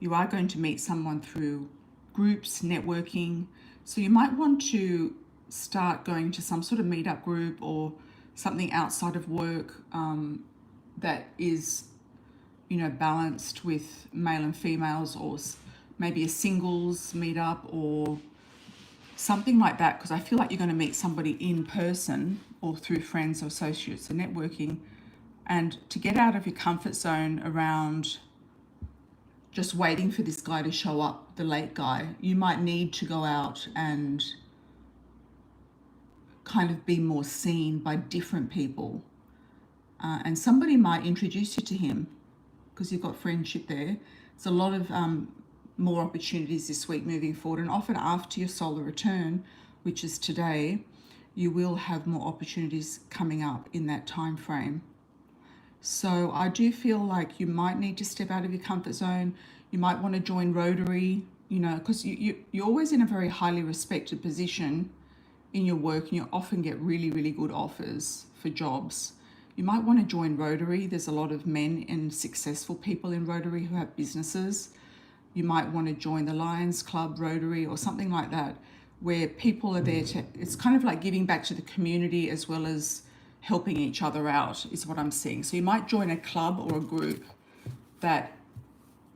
You are going to meet someone through groups, networking. So you might want to start going to some sort of meetup group or something outside of work that is, you know, balanced with male and females, or maybe a singles meetup or something like that, because I feel like you're going to meet somebody in person or through friends or associates or networking. And to get out of your comfort zone around just waiting for this guy to show up, the late guy, you might need to go out and kind of be more seen by different people. And somebody might introduce you to him because you've got friendship there. There's a lot of more opportunities this week moving forward, and often after your solar return, which is today, you will have more opportunities coming up in that time frame. So I do feel like you might need to step out of your comfort zone. You might want to join Rotary, you know, because you're always in a very highly respected position in your work, and you often get really, really good offers for jobs. You might want to join Rotary. There's a lot of men and successful people in Rotary who have businesses. You might want to join the Lions Club, Rotary, or something like that, where people are there to, it's kind of like giving back to the community as well as helping each other out, is what I'm seeing. So you might join a club or a group that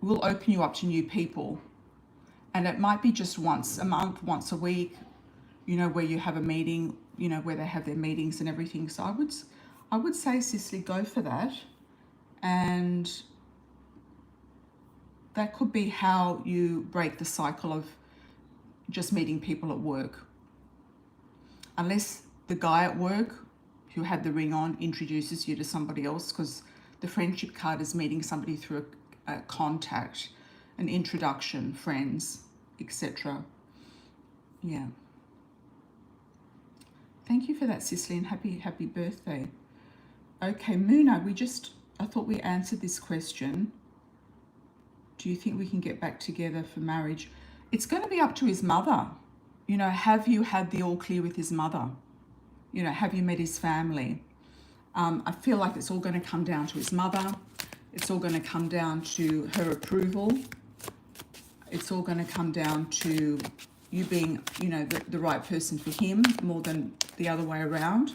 will open you up to new people. And it might be just once a month, once a week, you know, where you have a meeting, you know, where they have their meetings and everything. So I would say, Cicely, go for that. And that could be how you break the cycle of just meeting people at work. Unless the guy at work who had the ring on introduces you to somebody else, because the friendship card is meeting somebody through a contact, an introduction, friends, etc. Yeah. Thank you for that, Cicely, and happy birthday. Okay, Muna, I thought we answered this question. Do you think we can get back together for marriage? It's going to be up to his mother. You know, have you had the all clear with his mother? You know, have you met his family? I feel like it's all going to come down to his mother. It's all going to come down to her approval. It's all going to come down to you being, you know, the right person for him more than the other way around.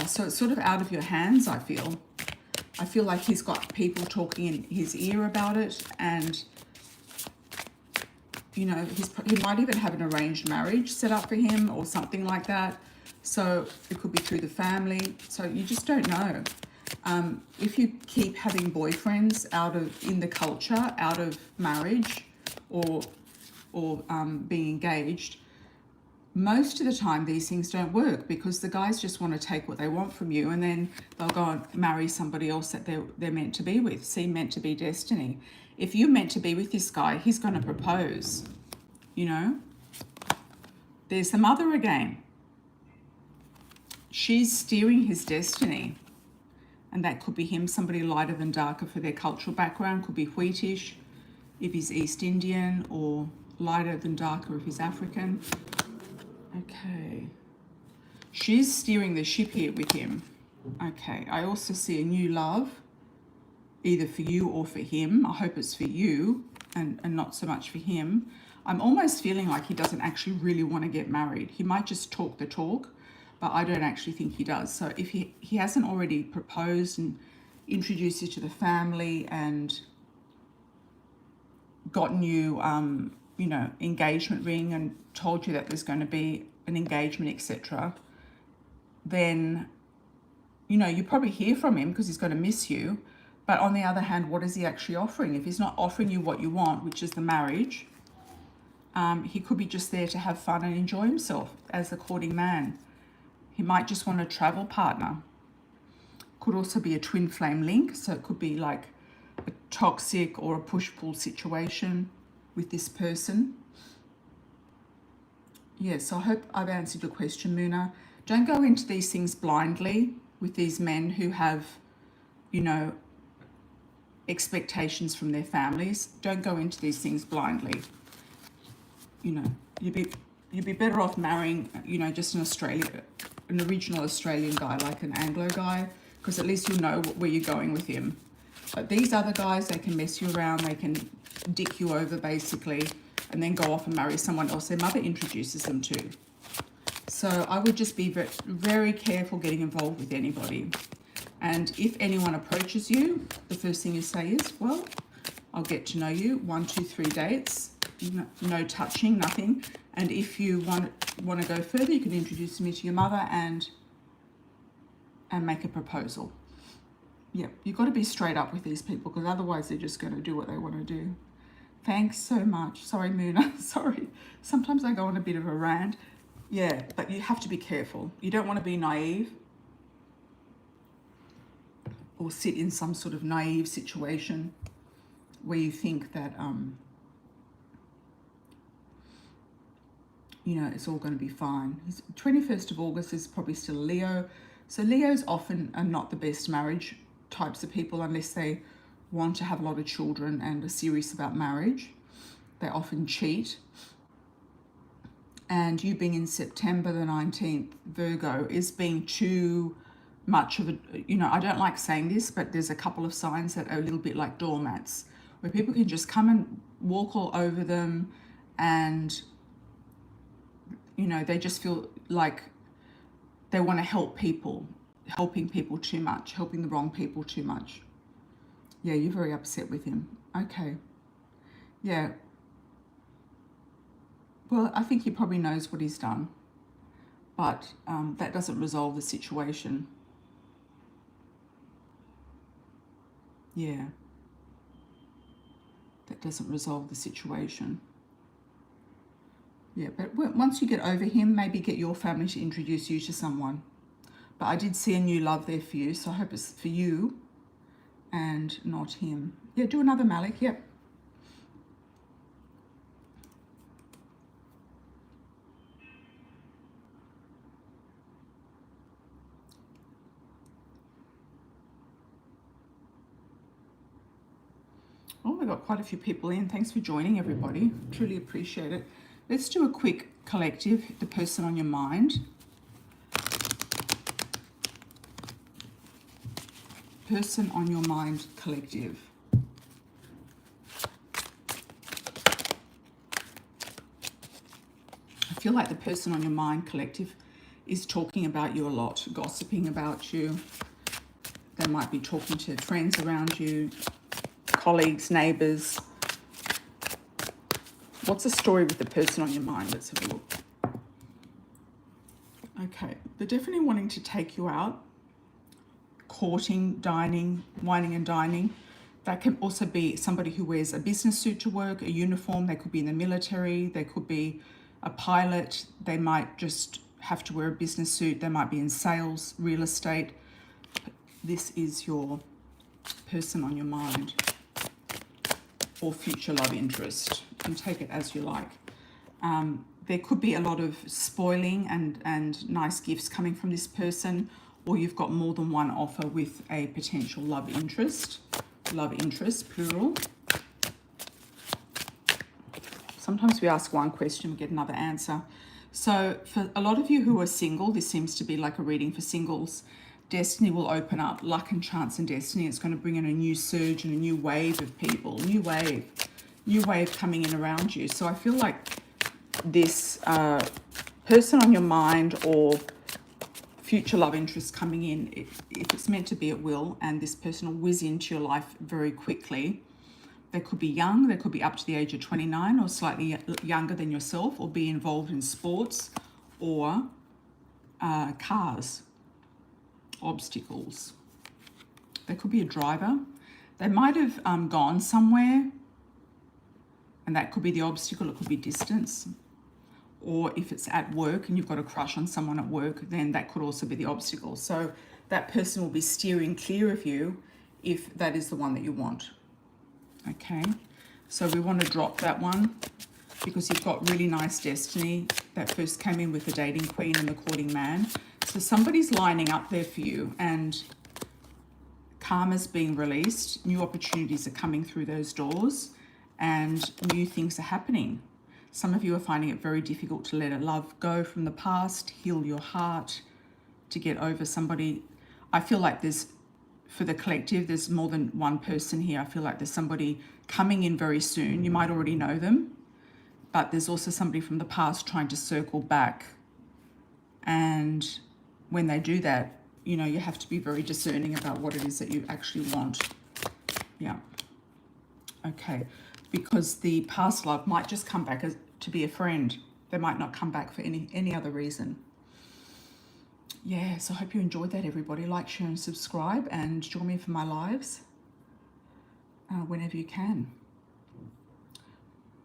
So it's sort of out of your hands, I feel. I feel like he's got people talking in his ear about it, and, you know, he might even have an arranged marriage set up for him or something like that. So it could be through the family. So you just don't know. If you keep having boyfriends in the culture, out of marriage or being engaged, most of the time these things don't work, because the guys just want to take what they want from you, and then they'll go and marry somebody else that they're meant to be with. See, meant to be destiny. If you're meant to be with this guy, he's going to propose, you know. There's the mother again. She's steering his destiny. And that could be him, somebody lighter than darker for their cultural background. Could be wheatish if he's East Indian, or lighter than darker if he's African. Okay. She's steering the ship here with him. Okay. I also see a new love, either for you or for him. I hope it's for you and not so much for him. I'm almost feeling like he doesn't actually really want to get married. He might just talk the talk, but I don't actually think he does. So if he hasn't already proposed and introduced you to the family and gotten you, you know, engagement ring and told you that there's going to be an engagement, etc., then, you know, you probably hear from him because he's going to miss you. But on the other hand, what is he actually offering? If he's not offering you what you want, which is the marriage, he could be just there to have fun and enjoy himself as the courting man. He might just want a travel partner. Could also be a twin flame link, so it could be like a toxic or a push-pull situation with this person. Yes, I hope I've answered your question, Muna. Don't go into these things blindly with these men who have, you know, expectations from their families. Don't go into these things blindly. You know, you'd be better off marrying, you know, just an original Australian guy, like an Anglo guy, because at least you'll know where you're going with him. But these other guys, they can mess you around, they can dick you over basically, and then go off and marry someone else their mother introduces them to. So I would just be very, very careful getting involved with anybody. And if anyone approaches you, the first thing you say is, well, I'll get to know you, 1, 2, 3 dates, no touching, nothing. And if you want to go further, you can introduce me to your mother and make a proposal. Yeah, you've got to be straight up with these people, because otherwise they're just going to do what they want to do. Thanks so much. Sorry, Muna. Sorry. Sometimes I go on a bit of a rant. Yeah, but you have to be careful. You don't want to be naive or sit in some sort of naive situation where you think that, you know, it's all going to be fine. 21st of August is probably still Leo. So Leos often are not the best marriage types of people unless they want to have a lot of children and are serious about marriage. They often cheat. And you being in September the 19th, Virgo, is being too much of a, you know, I don't like saying this, but there's a couple of signs that are a little bit like doormats, where people can just come and walk all over them, and, you know, they just feel like they want to help people, helping people too much, helping the wrong people too much. Yeah, you're very upset with him. Okay. Yeah. Well, I think he probably knows what he's done, but that doesn't resolve the situation. Yeah. That doesn't resolve the situation. Yeah, but once you get over him, maybe get your family to introduce you to someone. But I did see a new love there for you, so I hope it's for you and not him. Yeah, do another Malik. Yep. Oh, we've got quite a few people in. Thanks for joining, everybody. Truly appreciate it. Let's do a quick collective, the person on your mind. Person on your mind collective. I feel like the person on your mind collective is talking about you a lot, gossiping about you. They might be talking to friends around you, colleagues, neighbours. What's the story with the person on your mind? Let's have a look. Okay, they're definitely wanting to take you out, courting, dining, wining and dining. That can also be somebody who wears a business suit to work, a uniform. They could be in the military. They could be a pilot. They might just have to wear a business suit. They might be in sales, real estate. This is your person on your mind, or future love interest. You can take it as you like. There could be a lot of spoiling and nice gifts coming from this person, or you've got more than one offer with a potential love interest, plural. Sometimes we ask one question, we get another answer. So for a lot of you who are single, this seems to be like a reading for singles. Destiny will open up, luck and chance and destiny. It's going to bring in a new surge and a new wave of people, new wave coming in around you. So I feel like this person on your mind or future love interest coming in, if it's meant to be, it will, and this person will whiz into your life very quickly. They could be young, they could be up to the age of 29 or slightly younger than yourself, or be involved in sports or cars, obstacles. They could be a driver. They might have gone somewhere, and that could be the obstacle. It could be distance. Or if it's at work and you've got a crush on someone at work, then that could also be the obstacle. So that person will be steering clear of you if that is the one that you want. Okay, so we want to drop that one because you've got really nice destiny that first came in with the dating queen and the courting man. So somebody's lining up there for you, and karma's being released. New opportunities are coming through those doors, and new things are happening. Some of you are finding it very difficult to let a love go from the past, heal your heart, to get over somebody. I feel like there's, for the collective, there's more than one person here. I feel like there's somebody coming in very soon. You might already know them, but there's also somebody from the past trying to circle back. And when they do that, you know, you have to be very discerning about what it is that you actually want. Yeah. Okay. Because the past love might just come back as to be a friend. They might not come back for any other reason. Yeah, so I hope you enjoyed that, everybody. Like, share, and subscribe, and join me for my lives whenever you can.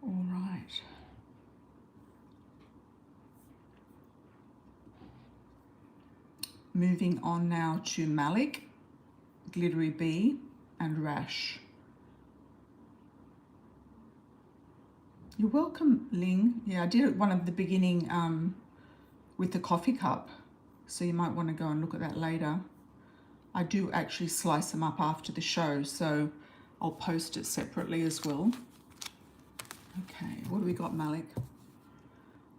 All right. Moving on now to Malik, Glittery Bee, and Rash. You're welcome, Ling. Yeah, I did one of the beginning with the coffee cup, so you might want to go and look at that later. I do actually slice them up after the show, so I'll post it separately as well. Okay, what do we got, Malik?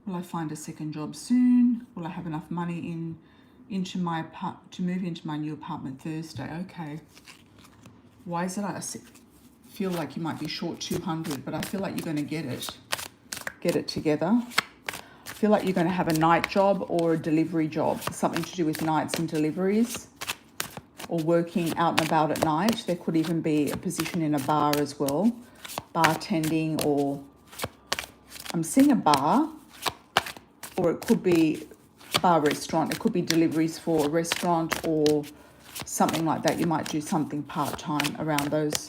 Will I find a second job soon? Will I have enough money into my to move into my new apartment Thursday? Okay. Why is it I feel like you might be short 200, but I feel like you're going to get it together. I feel like you're going to have a night job or a delivery job, something to do with nights and deliveries, or working out and about at night. There could even be a position in a bar as well, bartending, or I'm seeing a bar, or it could be a bar restaurant. It could be deliveries for a restaurant or something like that. You might do something part-time around that.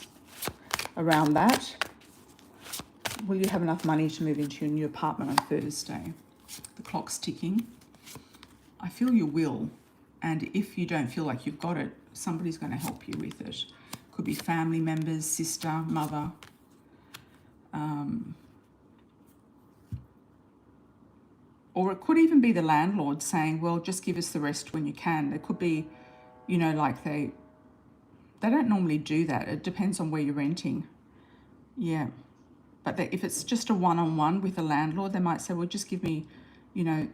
Will you have enough money to move into your new apartment on Thursday? The clock's ticking. I feel you will. And if you don't feel like you've got it, somebody's going to help you with it. Could be family members, sister, mother. Or it could even be the landlord saying, well, just give us the rest when you can. There could be, you know, like they don't normally do that. It depends on where you're renting. Yeah. But if it's just a one-on-one with a landlord, they might say, well, just give me, you know,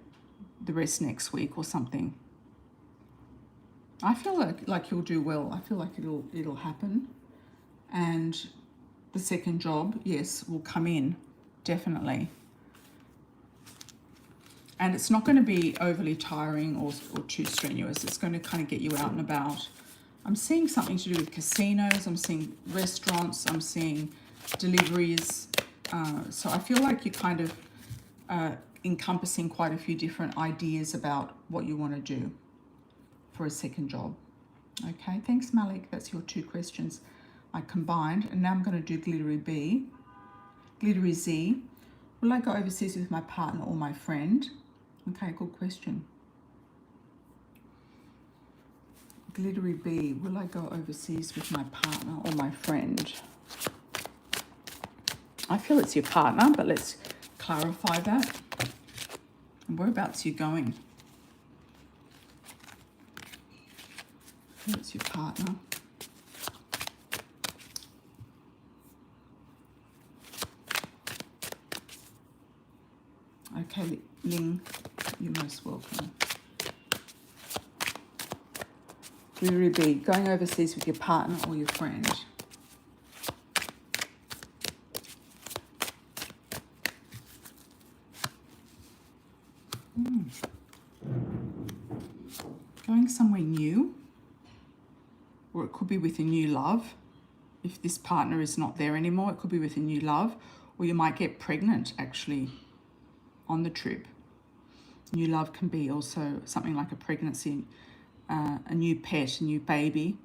the rest next week or something. I feel like you'll do well. I feel like it'll happen. And the second job, yes, will come in, definitely. And it's not going to be overly tiring or too strenuous. It's going to kind of get you out and about. I'm seeing something to do with casinos. I'm seeing restaurants. I'm seeing deliveries. So I feel like you're kind of encompassing quite a few different ideas about what you want to do for a second job. Okay, thanks, Malik. That's your 2 questions I combined. And now I'm going to do Glittery B. Glittery Z. Will I go overseas with my partner or my friend? Okay, good question. Glittery B. Will I go overseas with my partner or my friend? I feel it's your partner, but let's clarify that. And whereabouts are you going? I feel it's your partner. Okay, Ling, you're most welcome. Glittery B, going overseas with your partner or your friend. Going somewhere new, or it could be with a new love. if this partner is not there anymore. It could be with a new love, or you might get pregnant actually on the trip. New love can be also something like a pregnancy, a new pet, a new baby.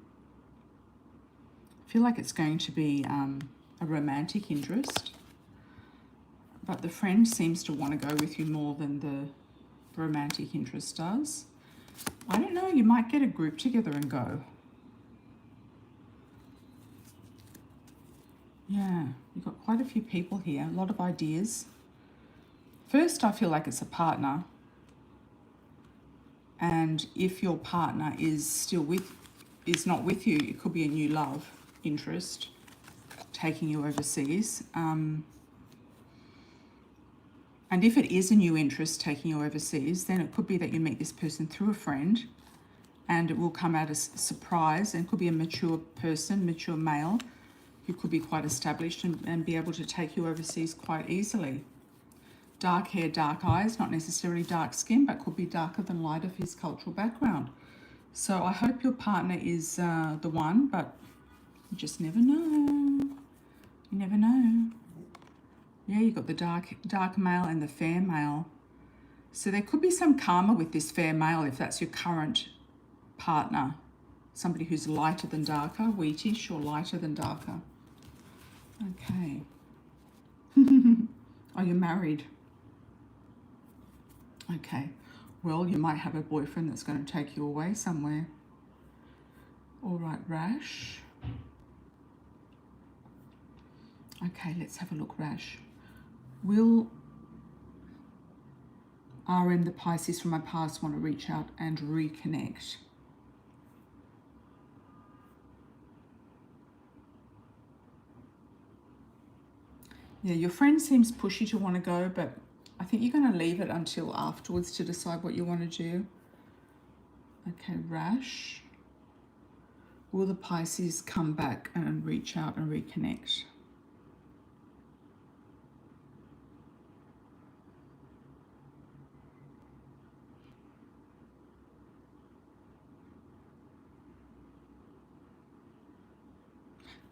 I feel like it's going to be a romantic interest, but the friend seems to want to go with you more than the romantic interest does. I don't know, you might get a group together and go. Yeah, you've got quite a few people here, a lot of ideas. First, I feel like it's a partner. And if your partner is not with you, it could be a new love interest taking you overseas. And if it is a new interest taking you overseas, then it could be that you meet this person through a friend and it will come out as a surprise, and it could be a mature person, mature male, who could be quite established and be able to take you overseas quite easily. Dark hair, dark eyes, not necessarily dark skin, but could be darker than light of his cultural background. So I hope your partner is the one, but you just never know. You never know. Yeah, you've got the dark male and the fair male. So there could be some karma with this fair male if that's your current partner. Somebody who's lighter than darker, wheatish or lighter than darker. Okay. Are you married? Okay. Well, you might have a boyfriend that's going to take you away somewhere. All right, Rash. Okay, let's have a look, Rash. Will RM, the Pisces from my past, want to reach out and reconnect? Yeah, your friend seems pushy to want to go, but I think you're going to leave it until afterwards to decide what you want to do. Okay, Rash. Will the Pisces come back and reach out and reconnect?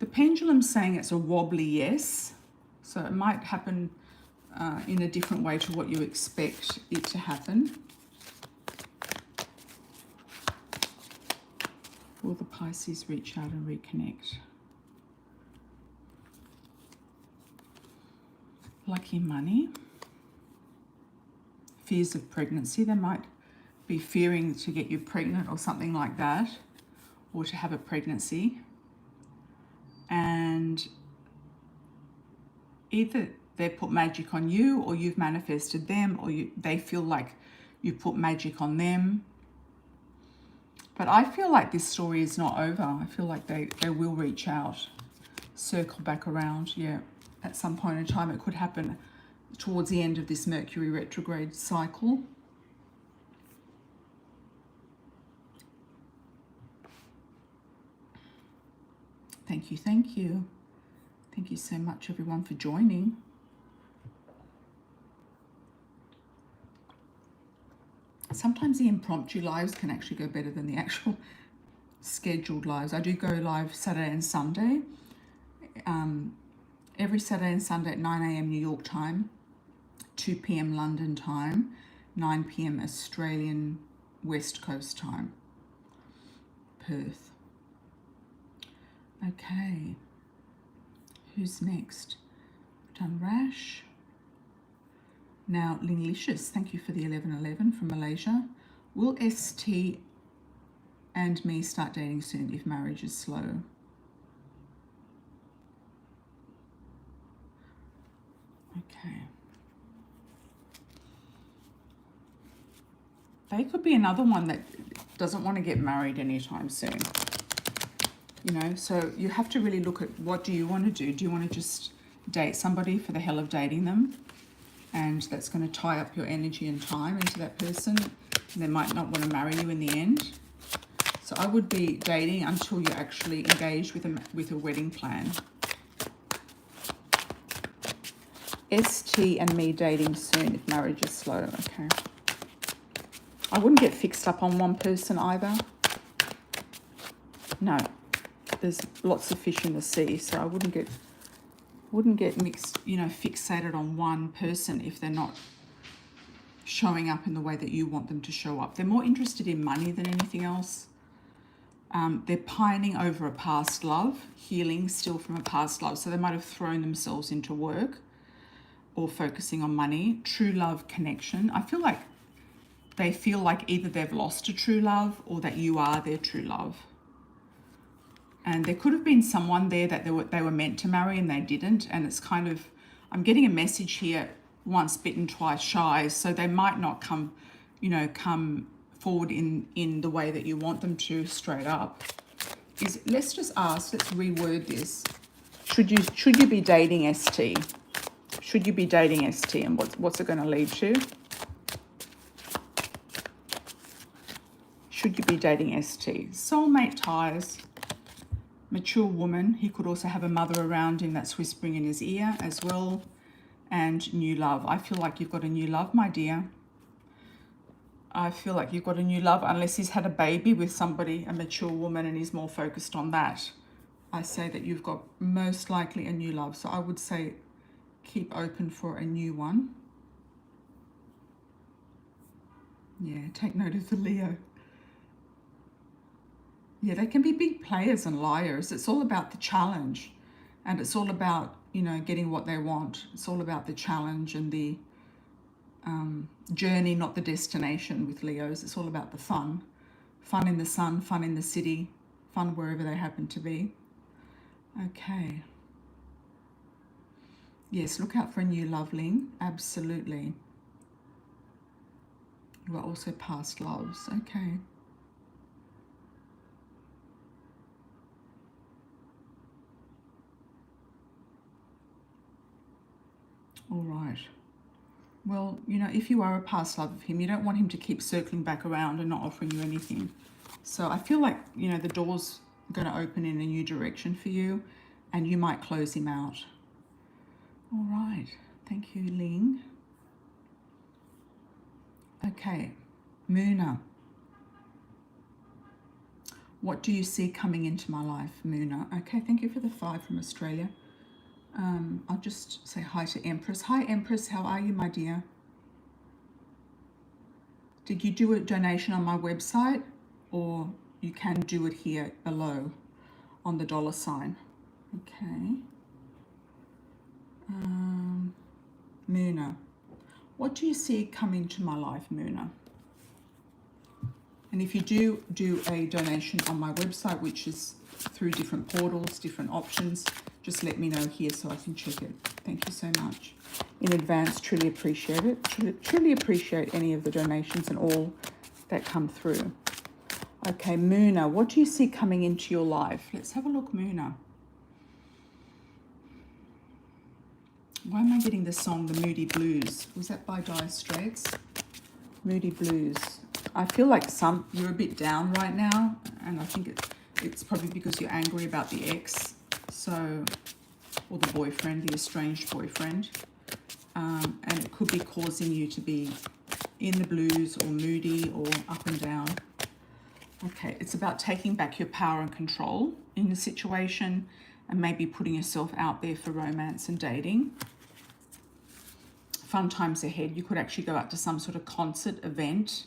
The pendulum's saying it's a wobbly yes, so it might happen in a different way to what you expect it to happen. Will the Pisces reach out and reconnect? Lucky money. Fears of pregnancy. They might be fearing to get you pregnant or something like that, or to have a pregnancy. And either they put magic on you, or you've manifested them, or they feel like you put magic on them. But I feel like this story is not over. I feel like they will reach out, circle back around. Yeah, at some point in time. It could happen towards the end of this Mercury retrograde cycle. Thank you, thank you. Thank you so much, everyone, for joining. Sometimes the impromptu lives can actually go better than the actual scheduled lives. I do go live Saturday and Sunday. Every Saturday and Sunday at 9 a.m. New York time, 2 p.m. London time, 9 p.m. Australian West Coast time, Perth. Okay, who's next? Done Rash. Now, Linglicious, thank you for the 1111 from Malaysia. Will ST and me start dating soon if marriage is slow? Okay. They could be another one that doesn't want to get married anytime soon. You know, so you have to really look at what do you want to do. Do you want to just date somebody for the hell of dating them? And that's going to tie up your energy and time into that person. And they might not want to marry you in the end. So I would be dating until you're actually engaged with a wedding plan. ST and me dating soon if marriage is slow. Okay. I wouldn't get fixed up on one person either. No. there's lots of fish in the sea, so I wouldn't get mixed, you know, fixated on one person if they're not showing up in the way that you want them to show up. They're more interested in money than anything else. They're pining over a past love, healing still from a past love. So they might have thrown themselves into work or focusing on money. True love connection. I feel like they feel like either they've lost a true love or that you are their true love. And there could have been someone there that they were meant to marry and they didn't. And it's kind of, I'm getting a message here, once bitten, twice shy. So they might not come forward in the way that you want them to, straight up. Let's just ask, let's reword this. Should you be dating ST? Should you be dating ST, and what's it going to lead to? Should you be dating ST? Soulmate ties. Mature woman. He could also have a mother around him that's whispering in his ear as well. And new love. I feel like you've got a new love, my dear. I feel like you've got a new love, unless he's had a baby with somebody, a mature woman, and he's more focused on that. I say that you've got most likely a new love. So I would say keep open for a new one. Yeah, take note of the Leo. Yeah, they can be big players and liars. It's all about the challenge, and it's all about, you know, getting what they want. It's all about the challenge and the journey, not the destination with Leos. It's all about the fun. Fun in the sun, fun in the city, fun wherever they happen to be. Okay. Yes, look out for a new loveling. Absolutely. You are also past loves. Okay. All right. Well, you know, if you are a past love of him, you don't want him to keep circling back around and not offering you anything. So I feel like, you know, the door's going to open in a new direction for you, and you might close him out. All right. Thank you, Ling. Okay. Muna. What do you see coming into my life, Muna? Okay, thank you for the 5 from Australia. I'll just say hi to Empress. Hi, Empress. How are you, my dear? Did you do a donation on my website, or you can do it here below on the $sign? Okay. Muna. What do you see coming to my life, Muna? And if you do a donation on my website, which is through different portals, different options, just let me know here so I can check it. Thank you so much in advance. Truly appreciate it. Truly appreciate any of the donations and all that come through. Okay, Muna, what do you see coming into your life? Let's have a look, Muna. Why am I getting the song, The Moody Blues? Was that by Dire Straits? Moody Blues. I feel like you're a bit down right now, and I think it's probably because you're angry about the ex. So, or the boyfriend, the estranged boyfriend. And it could be causing you to be in the blues or moody or up and down. Okay, it's about taking back your power and control in the situation and maybe putting yourself out there for romance and dating. Fun times ahead. You could actually go out to some sort of concert, event,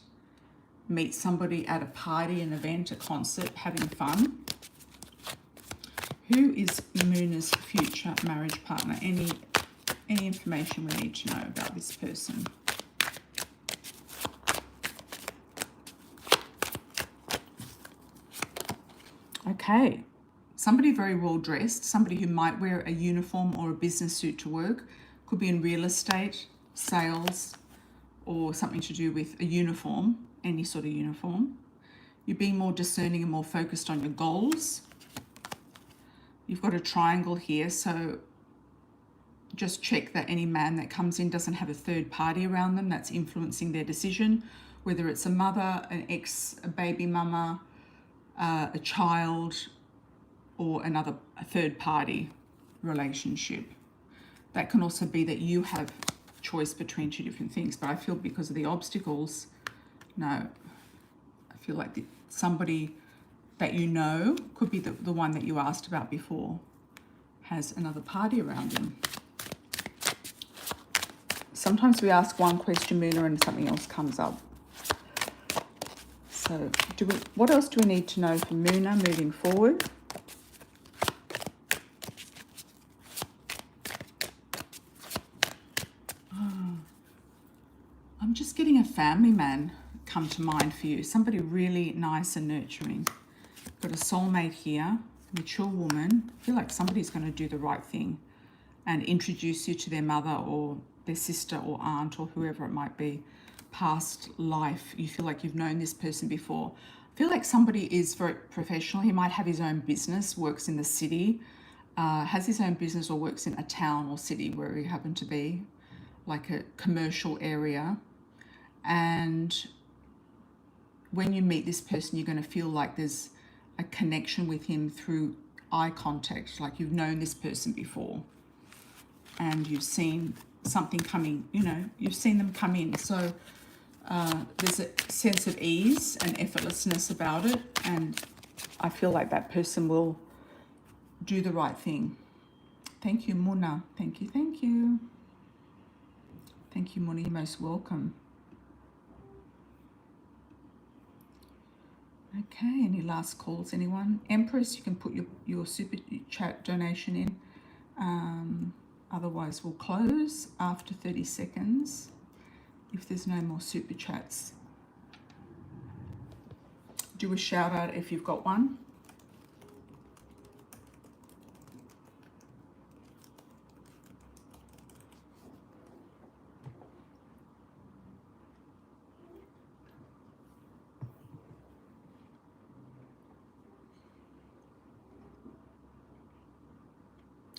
meet somebody at a party, an event, a concert, having fun. Who is Muna's future marriage partner? Any information we need to know about this person? Okay, somebody very well dressed, somebody who might wear a uniform or a business suit to work. Could be in real estate, sales, or something to do with a uniform, any sort of uniform. You're being more discerning and more focused on your goals. You've got a triangle here, so just check that any man that comes in doesn't have a third party around them that's influencing their decision, whether it's a mother, an ex, a baby mama, a child, or a third party relationship. That can also be that you have choice between two different things, but I feel because of the obstacles, no, I feel like somebody that you know, could be the one that you asked about before, has another party around him. Sometimes we ask one question, Muna, and something else comes up. So what else do we need to know for Muna moving forward? I'm just getting a family man come to mind for you. Somebody really nice and nurturing. Got a soulmate here, mature woman. I feel like somebody's going to do the right thing and introduce you to their mother or their sister or aunt or whoever it might be. Past life, you feel like you've known this person before. I feel like somebody is very professional. He might have his own business, works in the city, has his own business or works in a town or city where he happened to be, like a commercial area. And when you meet this person, you're going to feel like there's a connection with him through eye contact, like you've known this person before and you've seen something coming, you know, you've seen them come in. So there's a sense of ease and effortlessness about it, and I feel like that person will do the right thing. Thank you, Muna. Thank you, thank you. Thank you, Muna. You're most welcome. Okay, any last calls, anyone? Empress, you can put your super chat donation in. Otherwise, we'll close after 30 seconds if there's no more super chats. Do a shout out if you've got one.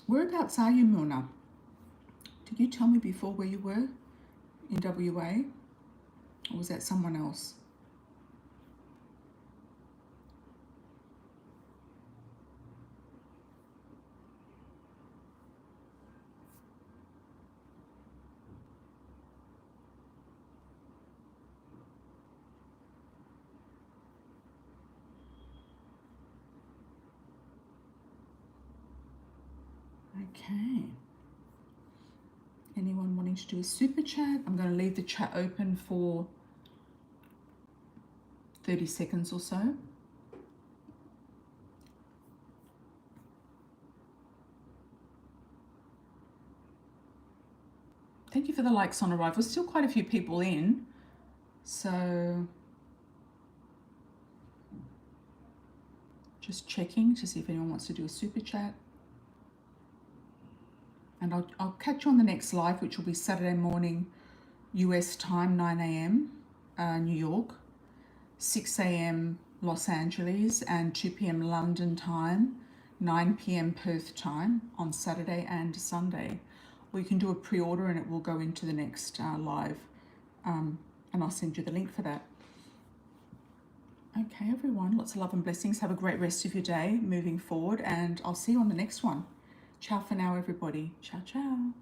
Whereabouts are you, Muna? Did you tell me before where you were in WA? Or was that someone else? Okay. Anyone wanting to do a super chat? I'm going to leave the chat open for 30 seconds or so. Thank you for the likes on arrival. Still quite a few people in. So just checking to see if anyone wants to do a super chat. And I'll catch you on the next live, which will be Saturday morning, US time, 9 a.m. New York, 6 a.m. Los Angeles, and 2 p.m. London time, 9 p.m. Perth time on Saturday and Sunday. Or you can do a pre-order and it will go into the next live. And I'll send you the link for that. Okay, everyone, lots of love and blessings. Have a great rest of your day moving forward, and I'll see you on the next one. Ciao for now, everybody. Ciao, ciao.